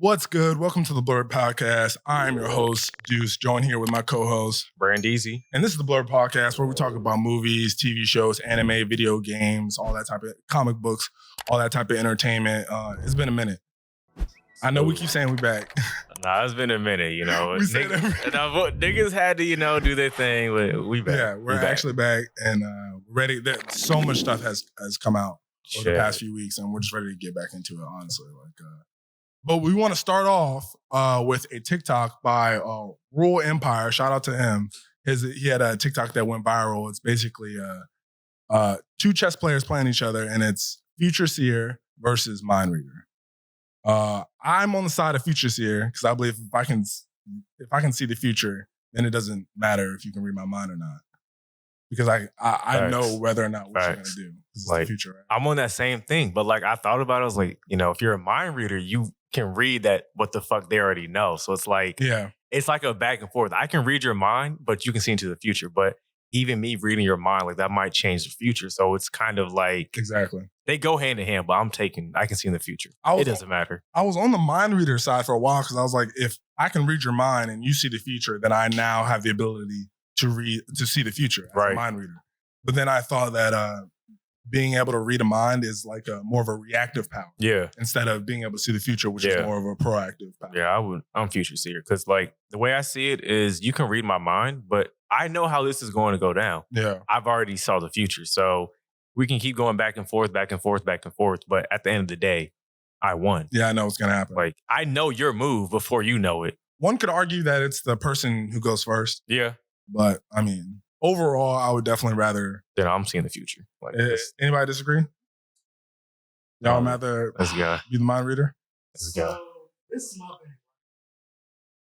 What's good? Welcome to the Blerd Podcast. I'm your host, Deuce, joined here with my co-host, Brandeezy. And this is the Blerd Podcast where we talk about movies, TV shows, anime, video games, all that type of comic books, all that type of entertainment. It's been a minute. I know we keep saying we back. Nah, it's been a minute, you know. We said Niggas had to, do their thing. We back. Yeah, we're actually back and ready. So much stuff has come out over the past few weeks, and we're just ready to get back into it, honestly. But we want to start off with a TikTok by Rule Empire. Shout out to him. He had a TikTok that went viral. It's basically two chess players playing each other, and it's Future Seer versus Mind Reader. I'm on the side of Future Seer because I believe if I can see the future, then it doesn't matter if you can read my mind or not. Because I know whether or not what you're gonna do. It's the future, right? I'm on that same thing, but I thought about it. I was like, if you're a mind reader, you can read that what the fuck they already know. So it's like, it's like a back and forth. I can read your mind, but you can see into the future. But even me reading your mind, that might change the future. So it's kind of like exactly they go hand in hand. But I can see in the future. It doesn't matter. I was on the mind reader side for a while because I was like, if I can read your mind and you see the future, then I now have the ability to see the future as a mind reader. But then I thought that being able to read a mind is like more of a reactive power. Yeah. Instead of being able to see the future, which is more of a proactive power. Yeah, I'm future seer because the way I see it is you can read my mind, but I know how this is going to go down. Yeah. I've already saw the future. So we can keep going back and forth, back and forth, back and forth. But at the end of the day, I won. Yeah, I know what's going to happen. I know your move before you know it. One could argue that it's the person who goes first. Yeah. But I mean, overall, I would definitely rather. Then I'm seeing the future. Anybody disagree? Y'all rather be the mind reader? Let's go. So this is my thing.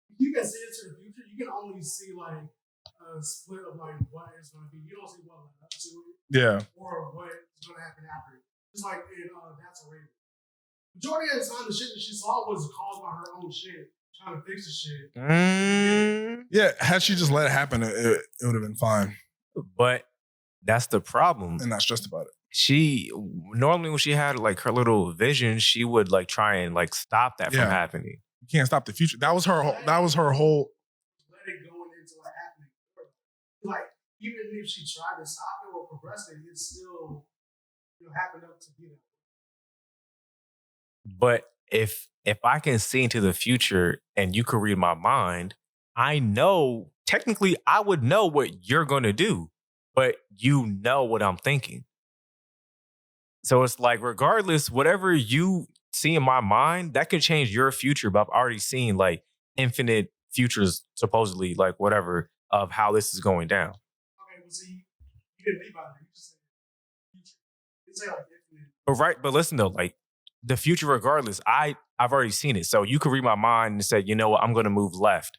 If you can see into the future, you can only see a split of what it's going to be. You don't see what led up to it. Yeah. Or what is going to happen after it. Just like in That's a Raven. Majority of the time, the shit that she saw was caused by her own shit. Trying to fix the shit. Yeah, had she just let it happen, it would have been fine. But that's the problem. And not stressed about it. She, normally when she had her little vision, she would try and stop that from happening. You can't stop the future. That was her whole. Let it go into what happening. Even if she tried to stop it or progress it, it still happened up to be that. But if I can see into the future and you can read my mind, I know, technically, I would know what you're going to do, but you know what I'm thinking. So it's regardless, whatever you see in my mind, that could change your future, but I've already seen infinite futures, supposedly, whatever, of how this is going down. Okay, well, see, you didn't think about it. You just said future. Infinite. But listen though, the future, regardless, I've already seen it. So you could read my mind and say, you know what, I'm going to move left.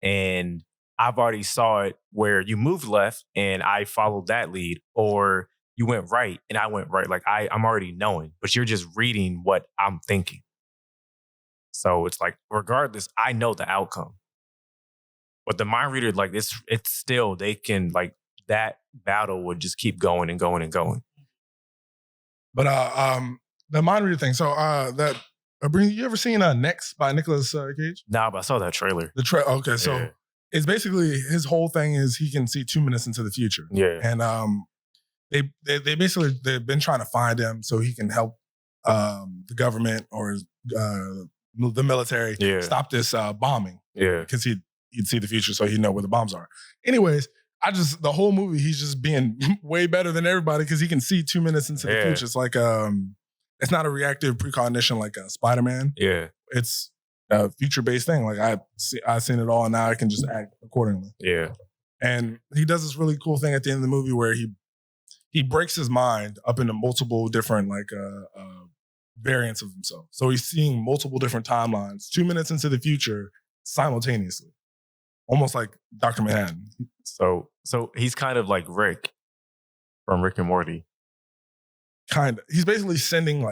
And I've already saw it where you moved left and I followed that lead, or you went right and I went right. I'm already knowing, but you're just reading what I'm thinking. So it's regardless, I know the outcome. But the mind reader, it's still, they can, that battle would just keep going and going and going. But the mind reader thing. So you ever seen Next by Nicolas Cage? Nah, but I saw that trailer. Okay, so it's basically his whole thing is he can see 2 minutes into the future. Yeah, and they basically they've been trying to find him so he can help the government or the military stop this bombing. Yeah, because he'd see the future, so he'd know where the bombs are. Anyways. The whole movie, he's just being way better than everybody because he can see 2 minutes into the future. It's it's not a reactive precognition like Spider-Man. Yeah. It's a future-based thing. I've seen it all, and now I can just act accordingly. Yeah. And he does this really cool thing at the end of the movie where he breaks his mind up into multiple different variants of himself. So he's seeing multiple different timelines, 2 minutes into the future simultaneously. Almost like Dr. Manhattan. So he's kind of like Rick from Rick and Morty. Kind of. He's basically sending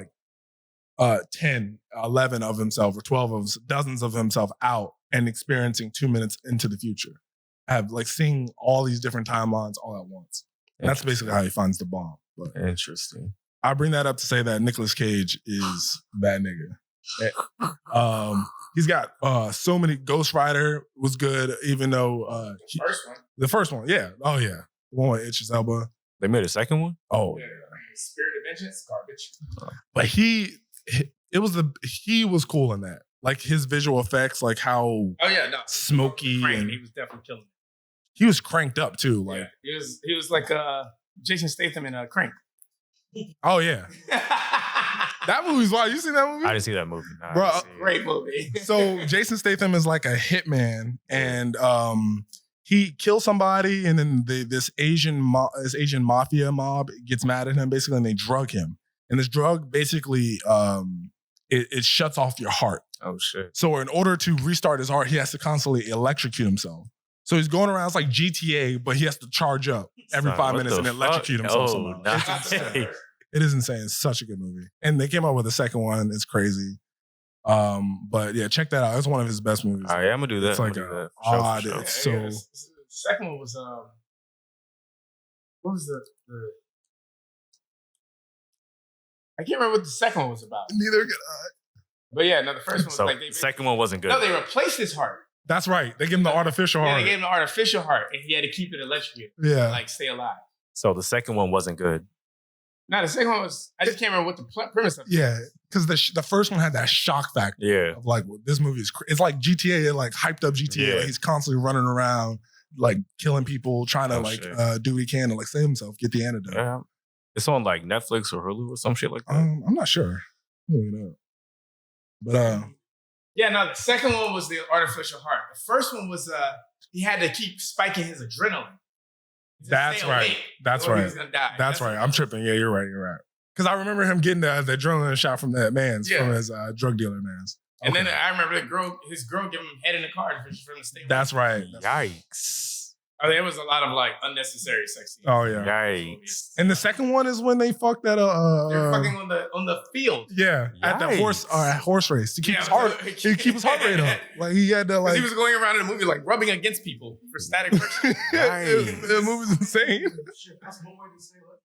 10, 11 of himself or 12 of dozens of himself out and experiencing 2 minutes into the future. Seeing all these different timelines all at once. And that's basically how he finds the bomb. But interesting. I bring that up to say that Nicolas Cage is that nigga. He's got so many. Ghost Rider was good, even though the first one, yeah, oh yeah, the one with Idris Elba. They made a second one. Oh yeah. Spirit of Vengeance, garbage. But he was cool in that. Like his visual effects, like how smoky and he was definitely killing it. He was cranked up too. Like he was like Jason Statham in Crank. Oh yeah. That movie's wild. You seen that movie? I didn't see that movie. No, bro. Great movie. So Jason Statham is like a hitman, and he kills somebody, and then this Asian mafia mob gets mad at him basically, and they drug him. And this drug basically it shuts off your heart. Oh shit! So in order to restart his heart, he has to constantly electrocute himself. So he's going around, it's like GTA, but he has to charge up every 5 minutes and electrocute himself somehow. Nice. It is insane. It's such a good movie. And they came out with a second one. It's crazy. But yeah, check that out. It's one of his best movies. All right, I'm gonna do that. It's like odd. It's so. The second one was what was the? I can't remember what the second one was about. Neither can I. But yeah, no, the first one was like the second one wasn't good. No, they replaced his heart. That's right. They gave him the artificial heart. Yeah, they gave him the artificial heart, and he had to keep it electrocuted. Yeah, to, like stay alive. So the second one wasn't good. No, the second one was. I just can't remember what the premise of it. Yeah, because the first one had that shock factor. Yeah, of like this movie is. It's like GTA. It like hyped up GTA. Yeah. Like, he's constantly running around, like killing people, trying to do what he can to like save himself, get the antidote. Yeah, it's on like Netflix or Hulu or some shit like that. I'm not sure. But yeah, no, the second one was the artificial heart. The first one was he had to keep spiking his adrenaline. That's right. That's right. He was gonna die. That's right. I'm tripping. Yeah, you're right. You're right. Because I remember him getting the adrenaline shot from that man's, from his drug dealer man's. And then I remember his girl giving him head in the car for him to stay. That's right. Yikes. I mean, there was a lot of like unnecessary sex scenes. Oh yeah. Yikes. And the second one is when they fucked that they're fucking on the field. Yeah. Yikes. At the horse race to keep his heart rate up. Like he had to like he was going around in the movie like rubbing against people for static friction. The movie's insane.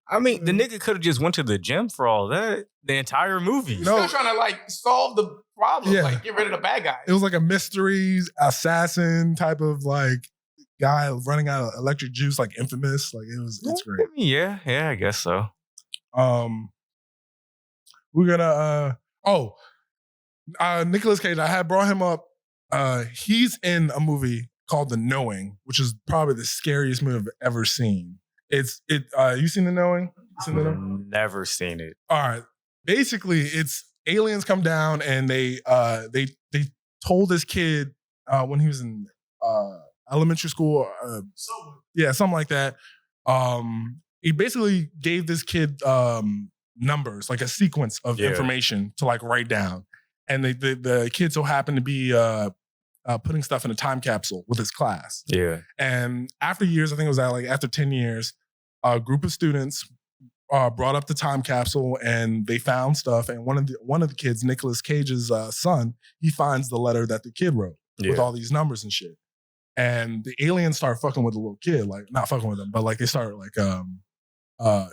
I mean, the nigga could have just went to the gym for all that. The entire movie. He's still trying to like solve the problem, like get rid of the bad guys. It was like a mysteries assassin type of like guy running out of electric juice, like Infamous. Like it's great. Yeah, I guess so. We're gonna Nicolas Cage. I had brought him up. He's in a movie called The Knowing, which is probably the scariest movie I've ever seen. You seen The Knowing? Never seen it. All right. Basically, it's aliens come down and they told this kid when he was in elementary school, something like that. He basically gave this kid numbers, like a sequence of information to like write down, and the kid so happened to be putting stuff in a time capsule with his class. Yeah. And after years, I think it was after 10 years, a group of students brought up the time capsule and they found stuff. And one of the kids, Nicolas Cage's son, he finds the letter that the kid wrote with all these numbers and shit. And the aliens start fucking with the little kid, like not fucking with them, but like they start like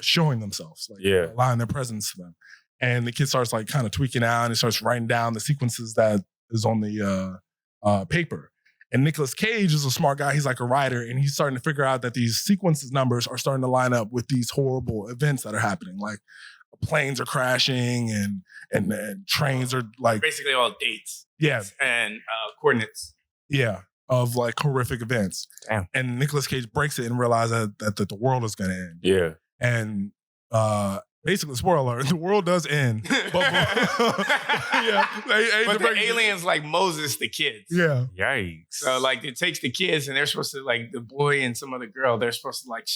showing themselves, like allowing their presence to them. And the kid starts like kind of tweaking out and he starts writing down the sequences that is on the paper. And Nicolas Cage is a smart guy. He's like a writer, and he's starting to figure out that these sequences numbers are starting to line up with these horrible events that are happening. Like planes are crashing and trains are like basically all dates. Yeah. And coordinates. Yeah. Of like horrific events. Damn. And Nicolas Cage breaks it and realizes that the world is gonna end. Yeah. And basically, spoiler alert, the world does end. But the aliens like Moses the kids. Yeah. Yikes. So like it takes the kids and they're supposed to like the boy and some other girl, they're supposed to like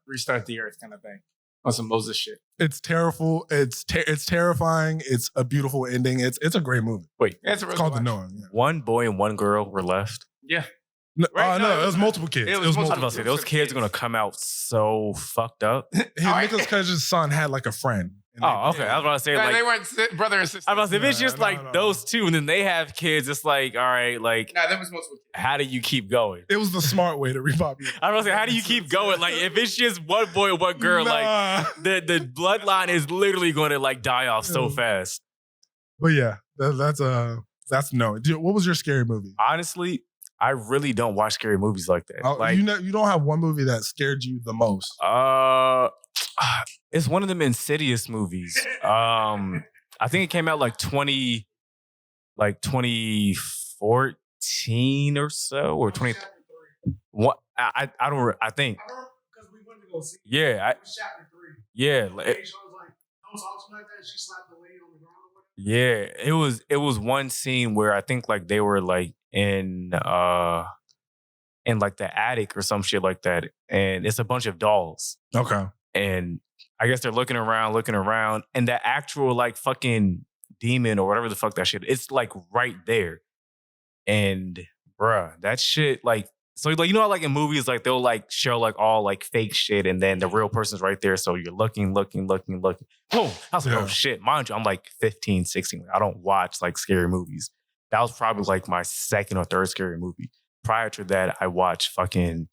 restart the earth kind of thing. On some Moses shit. It's terrible. It's terrifying. It's a beautiful ending. It's a great movie. Wait. It's called The Knowing. Yeah. One boy and one girl were left. Yeah. No, it was multiple kids. It was multiple. I was about to say, those kids are going to come out so fucked up. Nicolas Cage's son had like a friend. Oh, okay. I was about to say, like, they weren't brother and sister. I was about to say, if it's just those two and then they have kids, it's like, all right, like, there was multiple kids. How do you keep going? It was the smart way to repopulate. I was about to say, how do you keep going? Like, if it's just one boy and one girl, like, the bloodline is literally going to like die off so fast. But yeah, That's no. What was your scary movie? Honestly, I really don't watch scary movies like that. Like, you don't have one movie that scared you the most. It's one of them Insidious movies. I think it came out like 2014 or so, or 20. What I don't. I think. Because we went to go see. Yeah. Chapter 3. Yeah. She was like, don't talk to me like that. She slapped the lady on the ground. Yeah, it was one scene where I think like they were like in like the attic or some shit like that, and it's a bunch of dolls. Okay. And I guess they're looking around, and the actual like fucking demon or whatever the fuck that shit, it's like right there. And bruh, that shit like, so like, you know how like in movies like they'll like show like all like fake shit and then the real person's right there, so you're looking. Boom! I was like, oh shit. Mind you, I'm like 15, 16. I don't watch like scary movies. That was probably like my second or third scary movie. Prior to that, I watched fucking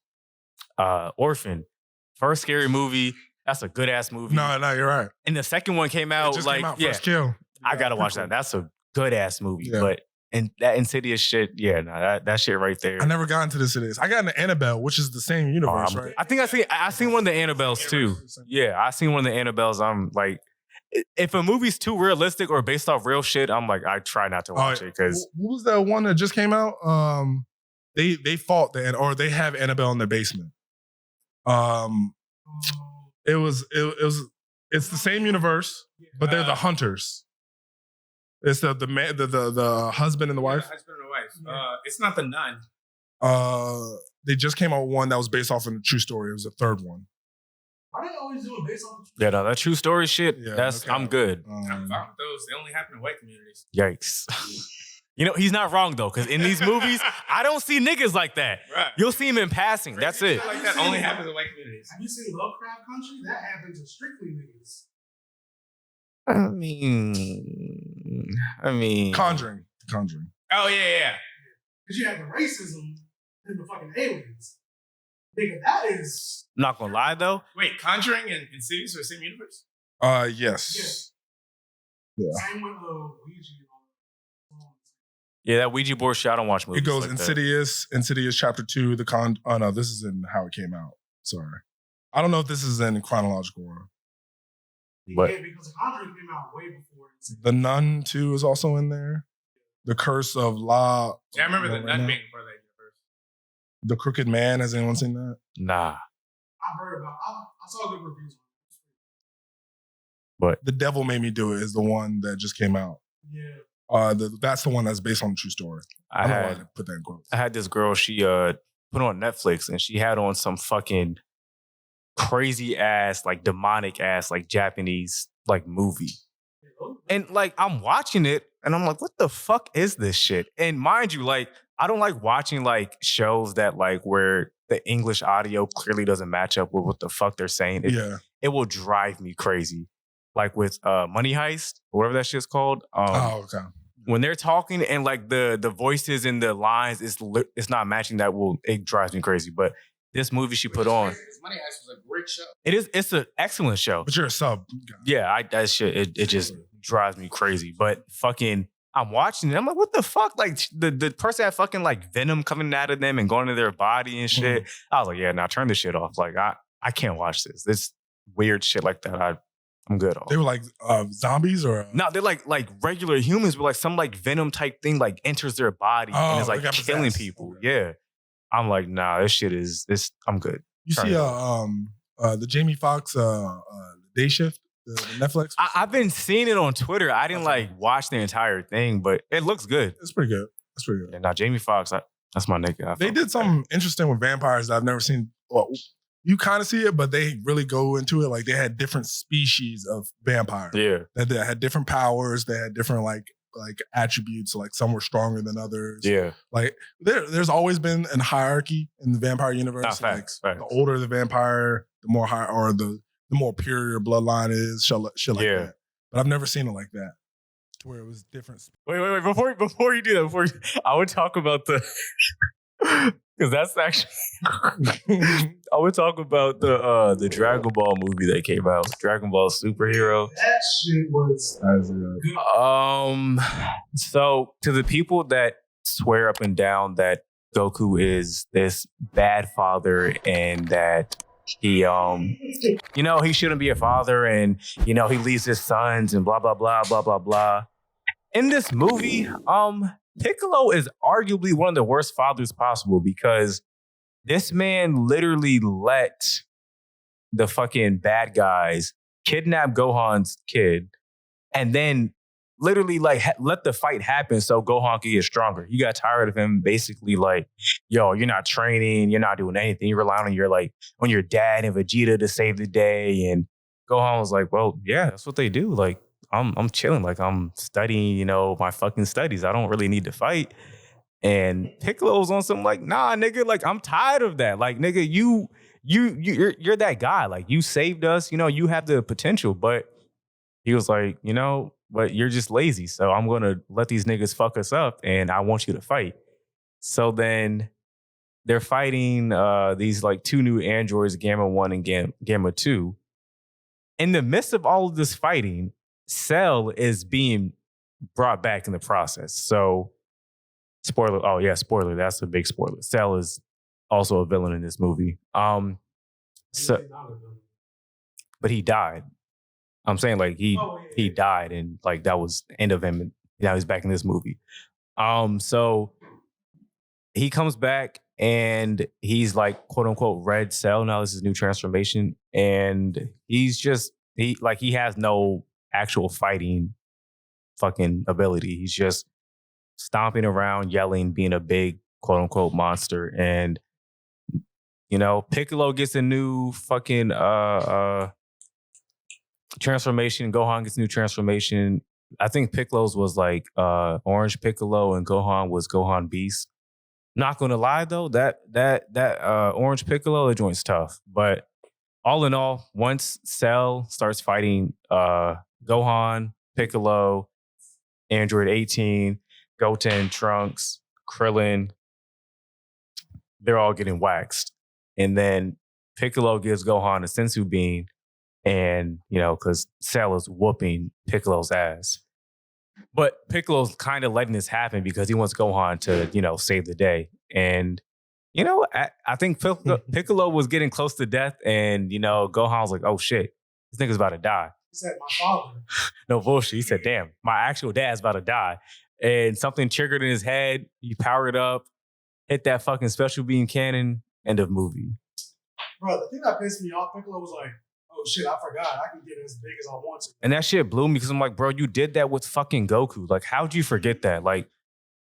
Orphan. First scary movie. That's a good ass movie. No, you're right. And the second one came out like, First Kill. I gotta watch that. That's a good ass movie. Yeah. But and that Insidious shit, that shit right there. I never got into this. I got into Annabelle, which is the same universe, right? I think I seen one of the Annabelles too. Yeah, I seen one of the Annabelles. I'm like, if a movie's too realistic or based off real shit, I'm like, I try not to watch it because. What was that one that just came out? They fought they have Annabelle in their basement. It's the same universe, but they're the hunters. It's the husband and the wife. Husband and wife. It's not the Nun. They just came out with one that was based off of a true story. It was the third one. Why do they always do it based on? Yeah, no, that true story shit. Yeah, that's okay. I'm good. I'm fine with those. They only happen in white communities. Yikes. You know, he's not wrong though, because in these movies, I don't see niggas like that. Right. You'll see him in passing. That's it. Like that only happens in white communities. Have you seen Lovecraft Country? That happens in strictly niggas. I mean, Conjuring. Oh yeah. Because you have the racism and the fucking aliens. Nigga, that is. Not gonna lie though. Wait, Conjuring and Insidious are the same universe? Yes. Yeah. Same with Ouija and all that. Yeah, that Ouija board shit, I don't watch movies. It goes like Insidious Chapter 2, oh no, this is in how it came out. Sorry. I don't know if this is in chronological order. But yeah, because the Conjuring came out way before. The Nun 2 is also in there. The Curse of La. Yeah, I remember the Nun being part of that universe. The Crooked Man. Has anyone seen that? Nah. I heard about. I saw good reviews. But The Devil Made Me Do It is the one that just came out. Yeah. That's the one that's based on a true story. I don't know why to put that in quotes. I had this girl. She put on Netflix and she had on some fucking crazy ass, like demonic ass, like Japanese like movie. And like I'm watching it and I'm like, what the fuck is this shit? And mind you, like I don't like watching like shows that like where the English audio clearly doesn't match up with what the fuck they're saying. It will drive me crazy. Like with Money Heist, or whatever that shit's called. Okay. When they're talking and like the voices and the lines, it's not matching. It drives me crazy. But this movie she put on, Money Heist was a great show. It's an excellent show. But you're a sub. Yeah, that shit it just drives me crazy. But fucking, I'm watching it. I'm like, what the fuck? Like the person had fucking like venom coming out of them and going to their body and shit. I was like, yeah, now turn this shit off. Like I can't watch this. This weird shit like that. I'm good off. They were like zombies or? No, they're like regular humans, but like some like venom type thing like enters their body and is like killing people. Okay. Yeah. I'm like, nah, this shit is this. I'm good. You see the Jamie Foxx Day Shift, the Netflix? I've been seeing it on Twitter. I didn't like watch the entire thing, but it looks good. It's pretty good. Yeah, now Jamie Foxx, that's my nigga. They did something interesting with vampires that I've never seen. Well, you kind of see it, but they really go into it. Like they had different species of vampires. Yeah. That had different powers. They had different like attributes. Like some were stronger than others. Yeah. Like there's always been a hierarchy in the vampire universe. Facts. The older the vampire, the more high or the more pure your bloodline is. Shit like that. But I've never seen it like that. To where it was different. Wait. Before you do that, I would talk about Because that's actually I would talk about the Dragon Ball movie that came out, Dragon Ball Superhero. That shit was So to the people that swear up and down that Goku is this bad father and that he he shouldn't be a father and he leaves his sons and blah blah blah blah blah blah. In this movie, Piccolo is arguably one of the worst fathers possible because this man literally let the fucking bad guys kidnap Gohan's kid and then literally let the fight happen so Gohan could get stronger. You got tired of him basically like, yo, you're not training, you're not doing anything. You rely on your dad and Vegeta to save the day. And Gohan was like, well, yeah, that's what they do. Like, I'm chilling. Like, I'm studying, my fucking studies. I don't really need to fight. And Piccolo's on some like, nah, nigga, like, I'm tired of that. Like, nigga, you're that guy. Like, you saved us. You have the potential. But he was like, but you're just lazy. So I'm going to let these niggas fuck us up and I want you to fight. So then they're fighting these like two new androids, Gamma 1 and Gamma 2. In the midst of all of this fighting, Cell is being brought back in the process. So spoiler. Oh yeah, spoiler. That's a big spoiler. Cell is also a villain in this movie. But he died. I'm saying like he died and like that was the end of him. And now he's back in this movie. So he comes back and he's like quote unquote Red Cell. Now this is new transformation, and he has no actual fighting fucking ability. He's just stomping around, yelling, being a big quote unquote monster. And Piccolo gets a new fucking transformation. Gohan gets a new transformation. I think Piccolo's was like Orange Piccolo and Gohan was Gohan Beast. Not gonna lie though, that Orange Piccolo, the joint's tough. But all in all, once Cell starts fighting Gohan, Piccolo, Android 18, Goten, Trunks, Krillin, they're all getting waxed. And then Piccolo gives Gohan a sensu bean, and because Cell is whooping Piccolo's ass. But Piccolo's kind of letting this happen because he wants Gohan to, save the day. And, I think Piccolo was getting close to death, and, Gohan was like, oh shit, this nigga's about to die. He said, my father. No bullshit. He said, damn, my actual dad's about to die. And something triggered in his head. He powered up, hit that fucking special beam cannon, end of movie. Bro, the thing that pissed me off, Piccolo was like, oh shit, I forgot. I can get as big as I want to. And that shit blew me because I'm like, bro, you did that with fucking Goku. Like, how'd you forget that? Like,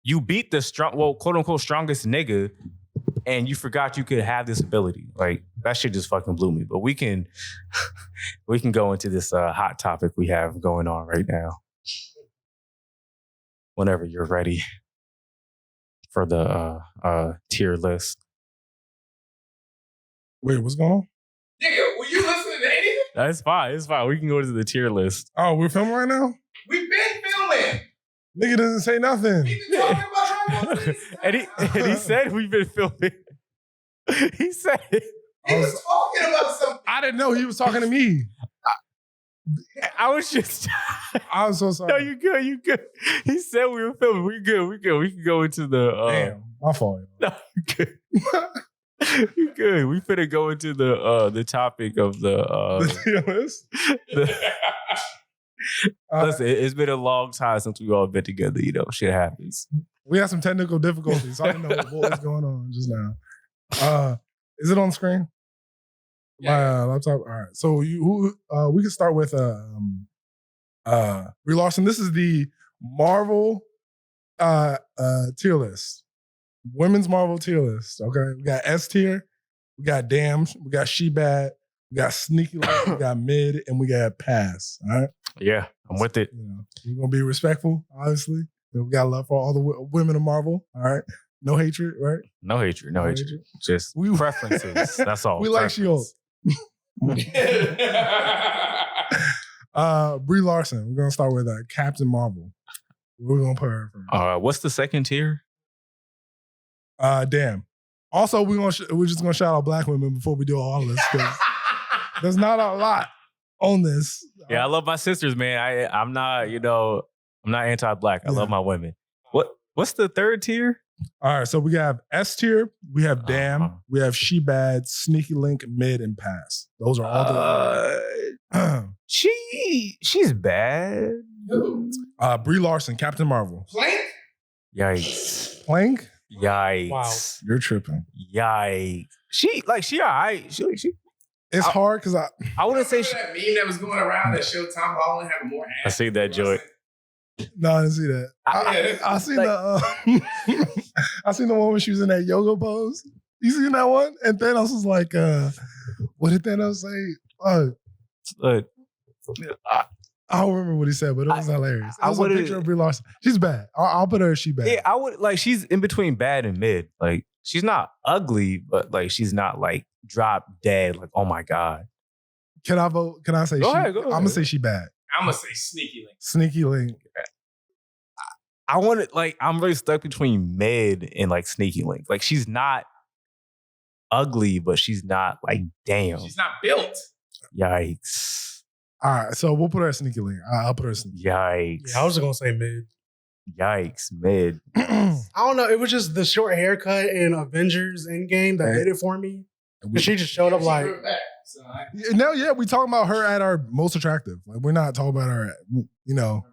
you beat the quote unquote strongest nigga, and you forgot you could have this ability. Like, that shit just fucking blew me. But we can go into this hot topic we have going on right now. Whenever you're ready for the tier list. Wait, what's going on? Nigga, were you listening to anything? It's fine. It's fine. We can go to the tier list. Oh, we're filming right now? We've been filming. Nigga doesn't say nothing. We've been talking about Dragon Ball Z. and he said we've been filming. He said it. He was talking about something. I didn't know he was talking to me. I was just. I was so sorry. No, you good. You good. He said we were filming. We good. We good. We can go into the. Damn, my fault. No, you good. You good. We finna go into the topic of the tier list. Listen, it's been a long time since we all been together. Shit happens. We had some technical difficulties. So I didn't know what was going on just now. Is it on the screen? Yeah. My laptop. All right. So we can start with Brie Larson. This is the Marvel tier list. Women's Marvel tier list. Okay. We got S tier, we got Damn, we got She Bad, we got Sneaky Light, we got Mid, and we got Pass. All right. Yeah, I'm with it. We're gonna be respectful, obviously. We got love for all the women of Marvel. All right. No hatred, right? No hatred. Just preferences. That's all. We like She-Hulk. Brie Larson. We're gonna start with Captain Marvel. We're gonna put her first. What's the second tier? Damn. Also, we're just gonna shout out black women before we do all this because there's not a lot on this. Yeah, I love my sisters, man. I'm not, I'm not anti-black. I love my women. What's the third tier? All right, so we have S tier, we have Damn, we have She Bad, Sneaky Link, Mid, and Pass. Those are all the. She's bad. Brie Larson, Captain Marvel. Plank? Yikes. Plank? Yikes. Wow. You're tripping. Yikes. She all right. She It's hard because I wouldn't say she. That meme that was going around that showed Tom Holland having more ass. I see that joint. No, I didn't see that. I seen I seen the one when she was in that yoga pose. You seen that one? And Thanos was like, what did Thanos say? I don't remember what he said, but it was hilarious. I was a picture of Brie Larson. She's bad. I'll put her as She Bad. Yeah, I would like she's in between bad and mid. Like she's not ugly, but like she's not like drop dead. Like, oh my God. Can I vote? Can I say go ahead. I'm gonna say She Bad. I'm gonna say Sneaky Link. Sneaky Link. I want it like I'm really stuck between mid and like Sneaky Link. Like she's not ugly, but she's not like damn. She's not built. Yikes. All right, so we'll put her as Sneaky Link. I'll put her as Sneaky. Yikes. Yeah, I was just gonna say mid. Yikes, mid. I don't know. It was just the short haircut in Avengers Endgame that did it for me. And she just showed up like. No, yeah, we talking about her at our most attractive. Like we're not talking about her,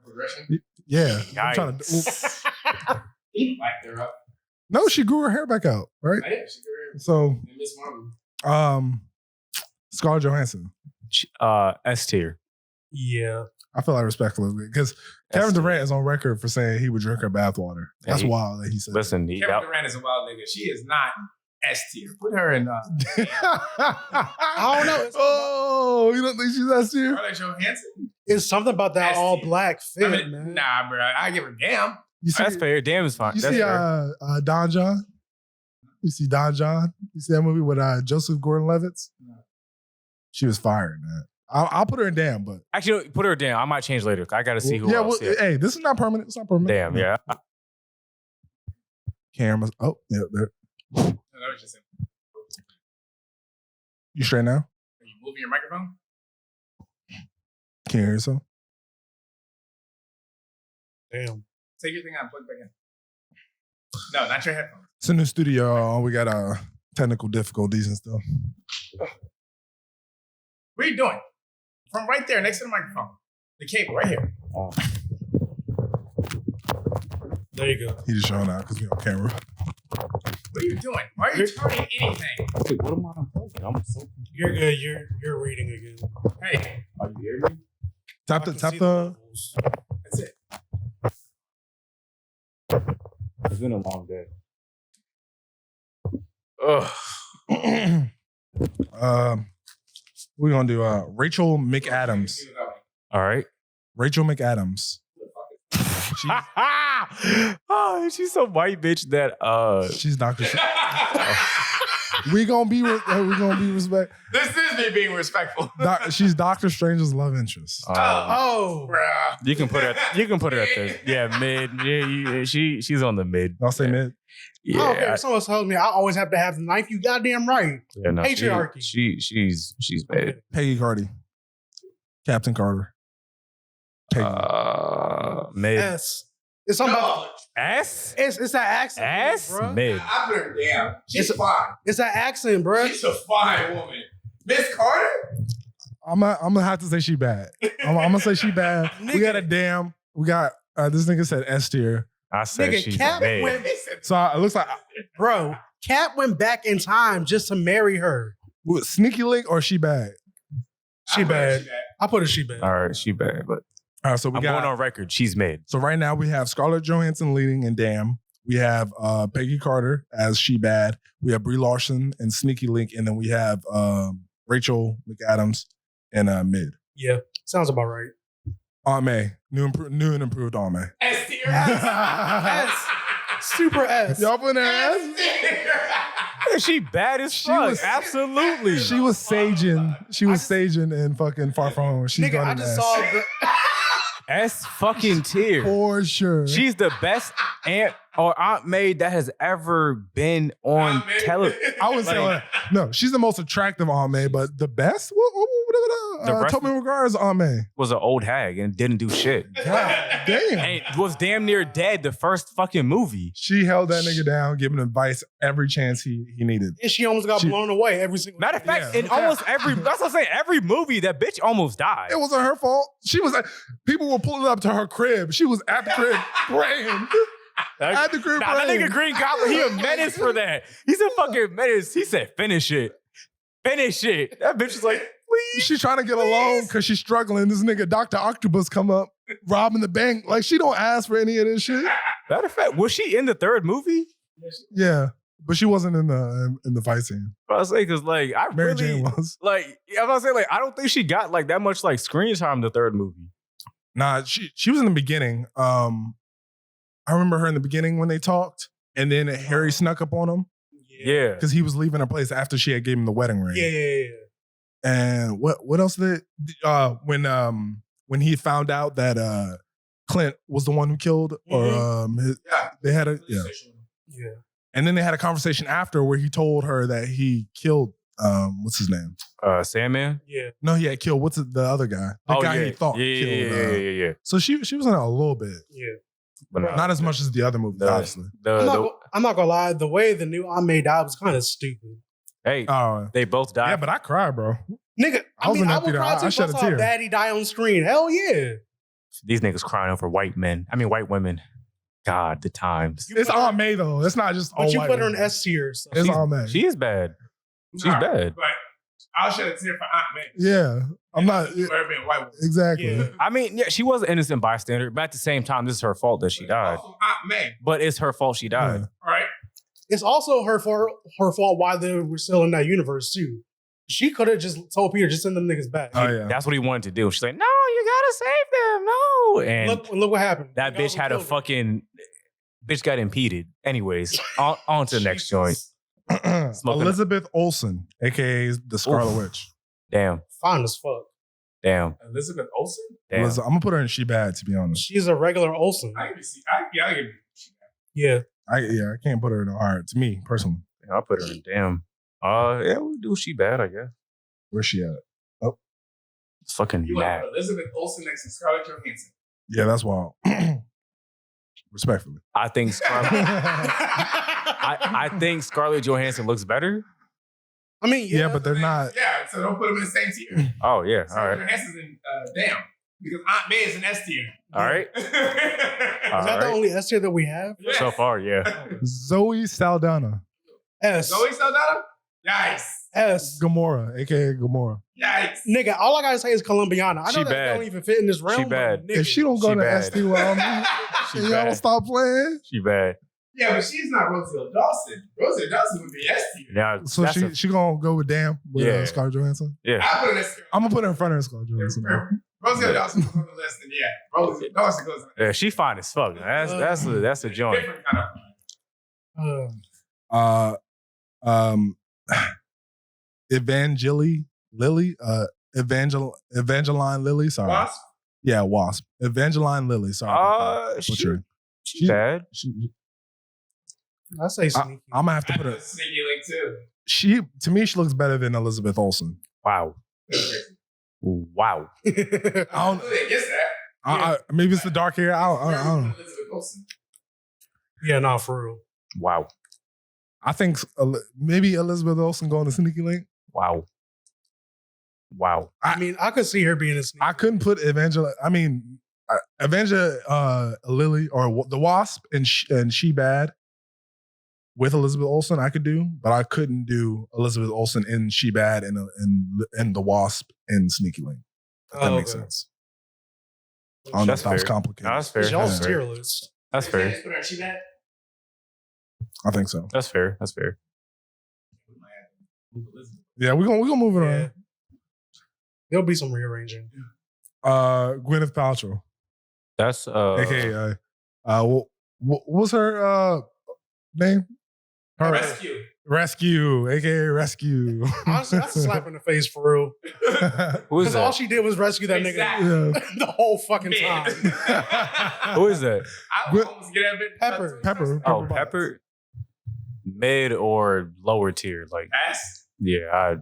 Progression? Yeah. I'm trying to, no, she grew her hair back out, right? Oh, yeah, she grew her hair. So, Miss Marvel. Scarlett Johansson. S tier. Yeah. I feel like respectfully because Kevin Durant is on record for saying he would drink her bathwater. That's wild that he said. Listen, Kevin Durant is a wild nigga. She is not S tier. Put her in. I don't know. Oh, you don't think she's S tier? Scarlett Johansson? It's something about that S-tier. all black fit, man. Nah, bro. I give her damn. You see, That's fair. Damn is fine. You That's see fair. Don John? You see Don John? You see that movie with Joseph Gordon-Levitt? No. She was fired, man. I'll put her in Damn, but Actually, put her down. I might change later. I got to see who else. Yeah, hey, this is not permanent. It's not permanent. Damn, yeah. Cameras. Oh, yeah, there. No, that was just him. You straight now? Are you moving your microphone? Can you hear yourself? Damn. Take your thing out and plug back in. No, not your headphones. It's a new studio. We got technical difficulties and stuff. What are you doing? From right there, next to the microphone. The cable, right here. Oh. There you go. He just showing out because we on camera. What are you doing? Why are you turning anything? Wait, what am I unplugging? I'm so You're good. You're reading again. Hey, Are you hearing me? Tap the. that's it. It's been a long day. We're gonna do Rachel McAdams. All right. Rachel McAdams. Oh, she's some white bitch that She's Dr. we gonna be respect. This is me being respectful. She's Doctor Strange's love interest. Oh, bruh. You can put her at the mid. Yeah, she's on the mid. I'll say mid. I don't care. Someone tells me I always have to have the knife. You goddamn right. Yeah, no, Patriarchy. She's mid. Peggy Cardi. Captain Carter. Peggy. Mid. S. It's something about S? it's that accent. S? Bro. Mid. I put her down. She's fine. It's that accent, bro. She's a fine woman. Miss Carter? I'm gonna have to say she bad. I'm gonna say she bad. We got a Damn. We got this nigga said S tier. I said she's Cap mid. went, So it looks like bro. Cap went back in time just to marry her. Sneaky Link or she bad. She bad. I put her she bad. All right, she bad, but All right, so I'm going on record. She's mid. So right now we have Scarlett Johansson leading in Damn. We have Peggy Carter as She Bad. We have Brie Larson and Sneaky Link, and then we have Rachel McAdams and Mid. Yeah, sounds about right. Aunt May, new and improved Aunt May. S tier. S. Super S. Y'all put her ass? She bad as fuck. Absolutely. She was saging. She was saging in fucking Far From Home. She's Nigga, gone I in just ass. saw the S fucking tier. For sure. She's the best aunt or Aunt May that has ever been on television. I would say no. She's the most attractive Aunt May, but the best. Toby Maguire's Aunt May was an old hag and didn't do shit. God damn. And was damn near dead the first fucking movie. She held that nigga down, giving advice every chance he needed. And she almost got blown away every single. Matter of fact, in almost every that's what I'm saying. Every movie that bitch almost died. It wasn't her fault. She was. People were pulling up to her crib. She was at the crib praying. At the crib that praying. nigga Green Goblin, he a menace for that. He's a fucking menace. He said, "Finish it, finish it." That bitch is like, please. She's trying to get a loan because she's struggling. This nigga Dr. Octopus come up robbing the bank. Like she don't ask for any of this shit. Matter of fact, was she in the third movie? Yeah, but she wasn't in the fight scene. I was saying because like Mary Jane was. Like I was gonna say like I don't think she got like that much like screen time in the third movie. Nah, she was in the beginning. I remember her in the beginning when they talked, and then Harry snuck up on him. Yeah, because he was leaving her place after she had gave him the wedding ring. Yeah. And what else did when he found out that Clint was the one who killed, or they had Yeah. And then they had a conversation after where he told her that he killed what's his name? Sandman? Yeah. No, he had killed what's the other guy? The guy he thought killed. Yeah. So she was in it a little bit. Yeah. But not as much as the other movies, obviously. I'm not gonna lie, the way the new Aunt May died was kind of stupid. Hey, they both died. Yeah, but I cried, bro. Nigga, I would cry too I if shed I a saw tear. Daddy die on screen. Hell yeah. These niggas crying over white women. God, the times. It's Aunt May though. It's not just. But you white put her in women. S tier. So. It's Aunt May. She is bad. She's bad. But I'll shed a tear for Aunt May. Yeah, I'm not. For her being a white woman. Exactly. Yeah. I mean, yeah, she was an innocent bystander, but at the same time, this is her fault that she died. Also Aunt May. But it's her fault she died. Yeah. All right. It's also her fault why they were still in that universe too. She could have just told Peter, just send them niggas back. Oh yeah. That's what he wanted to do. She's like, no, you gotta save them. No. And Look what happened. that bitch had a fucking bitch got impeded. Anyways, on to the next joint. Elizabeth Olsen, aka the Scarlet Witch. Damn. Fine as fuck. Damn. Elizabeth Olsen? Damn. I'm gonna put her in She Bad, to be honest. She's a regular Olsen. I give you. Yeah. I can't put her in the heart. To me personally. Yeah, I'll put her in. Damn. Yeah, we'll do She Bad, I guess. Where's she at? Oh, It's fucking You mad. want Elizabeth Olsen next to Scarlett Johansson. yeah, that's wild. Respectfully. I think Scarlett. I think Scarlett Johansson looks better. I mean, Yeah, but they're not. Yeah, so don't put them in the same tier. Oh yeah. All Scarlett right. Johansson's in down because Aunt May is in S tier. All right. is that the only S tier that we have? Yes. So far, yeah. Zoe Saldana, S. Zoe Saldana? Yikes. S. Gamora, aka Gamora. Yikes. Nigga, all I gotta say is Colombiana. I know She that bad. don't even fit in this realm. She bad. but nigga, If she don't go She to bad. SD, well, She y'all bad. don't stop playing. She bad. Yeah, but she's not Rosalie Dawson. Rosalie Dawson would be S tier. Now, So she gonna go with Damn with Yeah. Scarlett Johansson. yeah. I put her in S tier. I'm gonna put her in front of Scarlett Johansson. Rosalie Dawson goes on the list, and Rosalie Dawson goes on the Yeah, she fine as fuck. That's a joint. different kind of. Evangeline Lilly. Evangeline Lilly. Sorry. Wasp? Yeah, Wasp. Evangeline Lilly. Sorry. She's bad. I say sneaky. I'm gonna have to put her. Sneaky Link too. To me, she looks better than Elizabeth Olsen. Wow. Wow. I don't. Who they guess that? Maybe it's the dark hair. I don't know. Elizabeth Olsen. Yeah, no, for real. Wow. I think maybe Elizabeth Olsen going to Sneaky Link. Wow. Wow. I mean, I could see her being a sneaky. I couldn't put Evangeline Lilly or the Wasp and She Bad with Elizabeth Olsen. I could do, but I couldn't do Elizabeth Olsen in She Bad and the Wasp in Sneaky Link. If that makes sense. I don't know if that was complicated. No, that's fair. It's y'all's That's tier fair. list. That's fair. Put her in She Bad? I think so. That's fair. That's fair. Yeah, we're gonna move it Yeah. There'll be some rearranging. on. Gwyneth Paltrow, That's aka what was her name? Her Rescue. Rescue, aka Rescue. Honestly, that's a slap in the face for real. Who is Because all that? she did was rescue that Exactly. nigga the whole fucking time. Who is that? I would almost get that bit. Pepper. Oh, Potts. Pepper. Mid or lower tier? Like, Pass. yeah,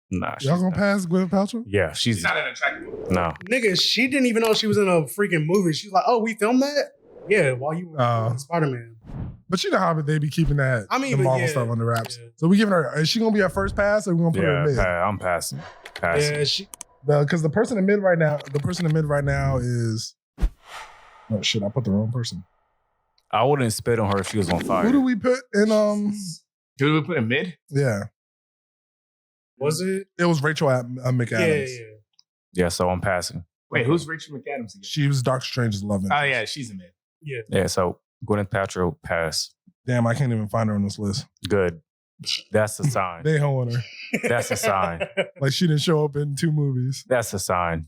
nah. she's Y'all gonna not. pass Gwyneth Paltrow? Yeah, She's she's not an attractive woman. no. Nigga, she didn't even know she was in a freaking movie. She's like, oh, we filmed that? Yeah, while you were Spider-Man. But you know how they be keeping that I mean, the but Marvel yeah, stuff under wraps. yeah. So we giving her. Is she gonna be our first pass, or we gonna put her Yeah, in mid? I'm passing. Passing. Yeah, she. Because the person in mid right now, is. Oh shit! I put the wrong person. I wouldn't spit on her if she was on fire. Who do we put in? Who do we put in mid? Yeah, Was it? it was Rachel McAdams. Yeah. Yeah, so I'm passing. Wait, who's Rachel McAdams again? She was Doctor Strange's love interest. Oh yeah, she's a mid. Yeah. Yeah, so Gwyneth Paltrow pass. Damn, I can't even find her on this list. Good. That's a sign. They hoeing her That's a sign. like she didn't show up in 2 movies. That's a sign.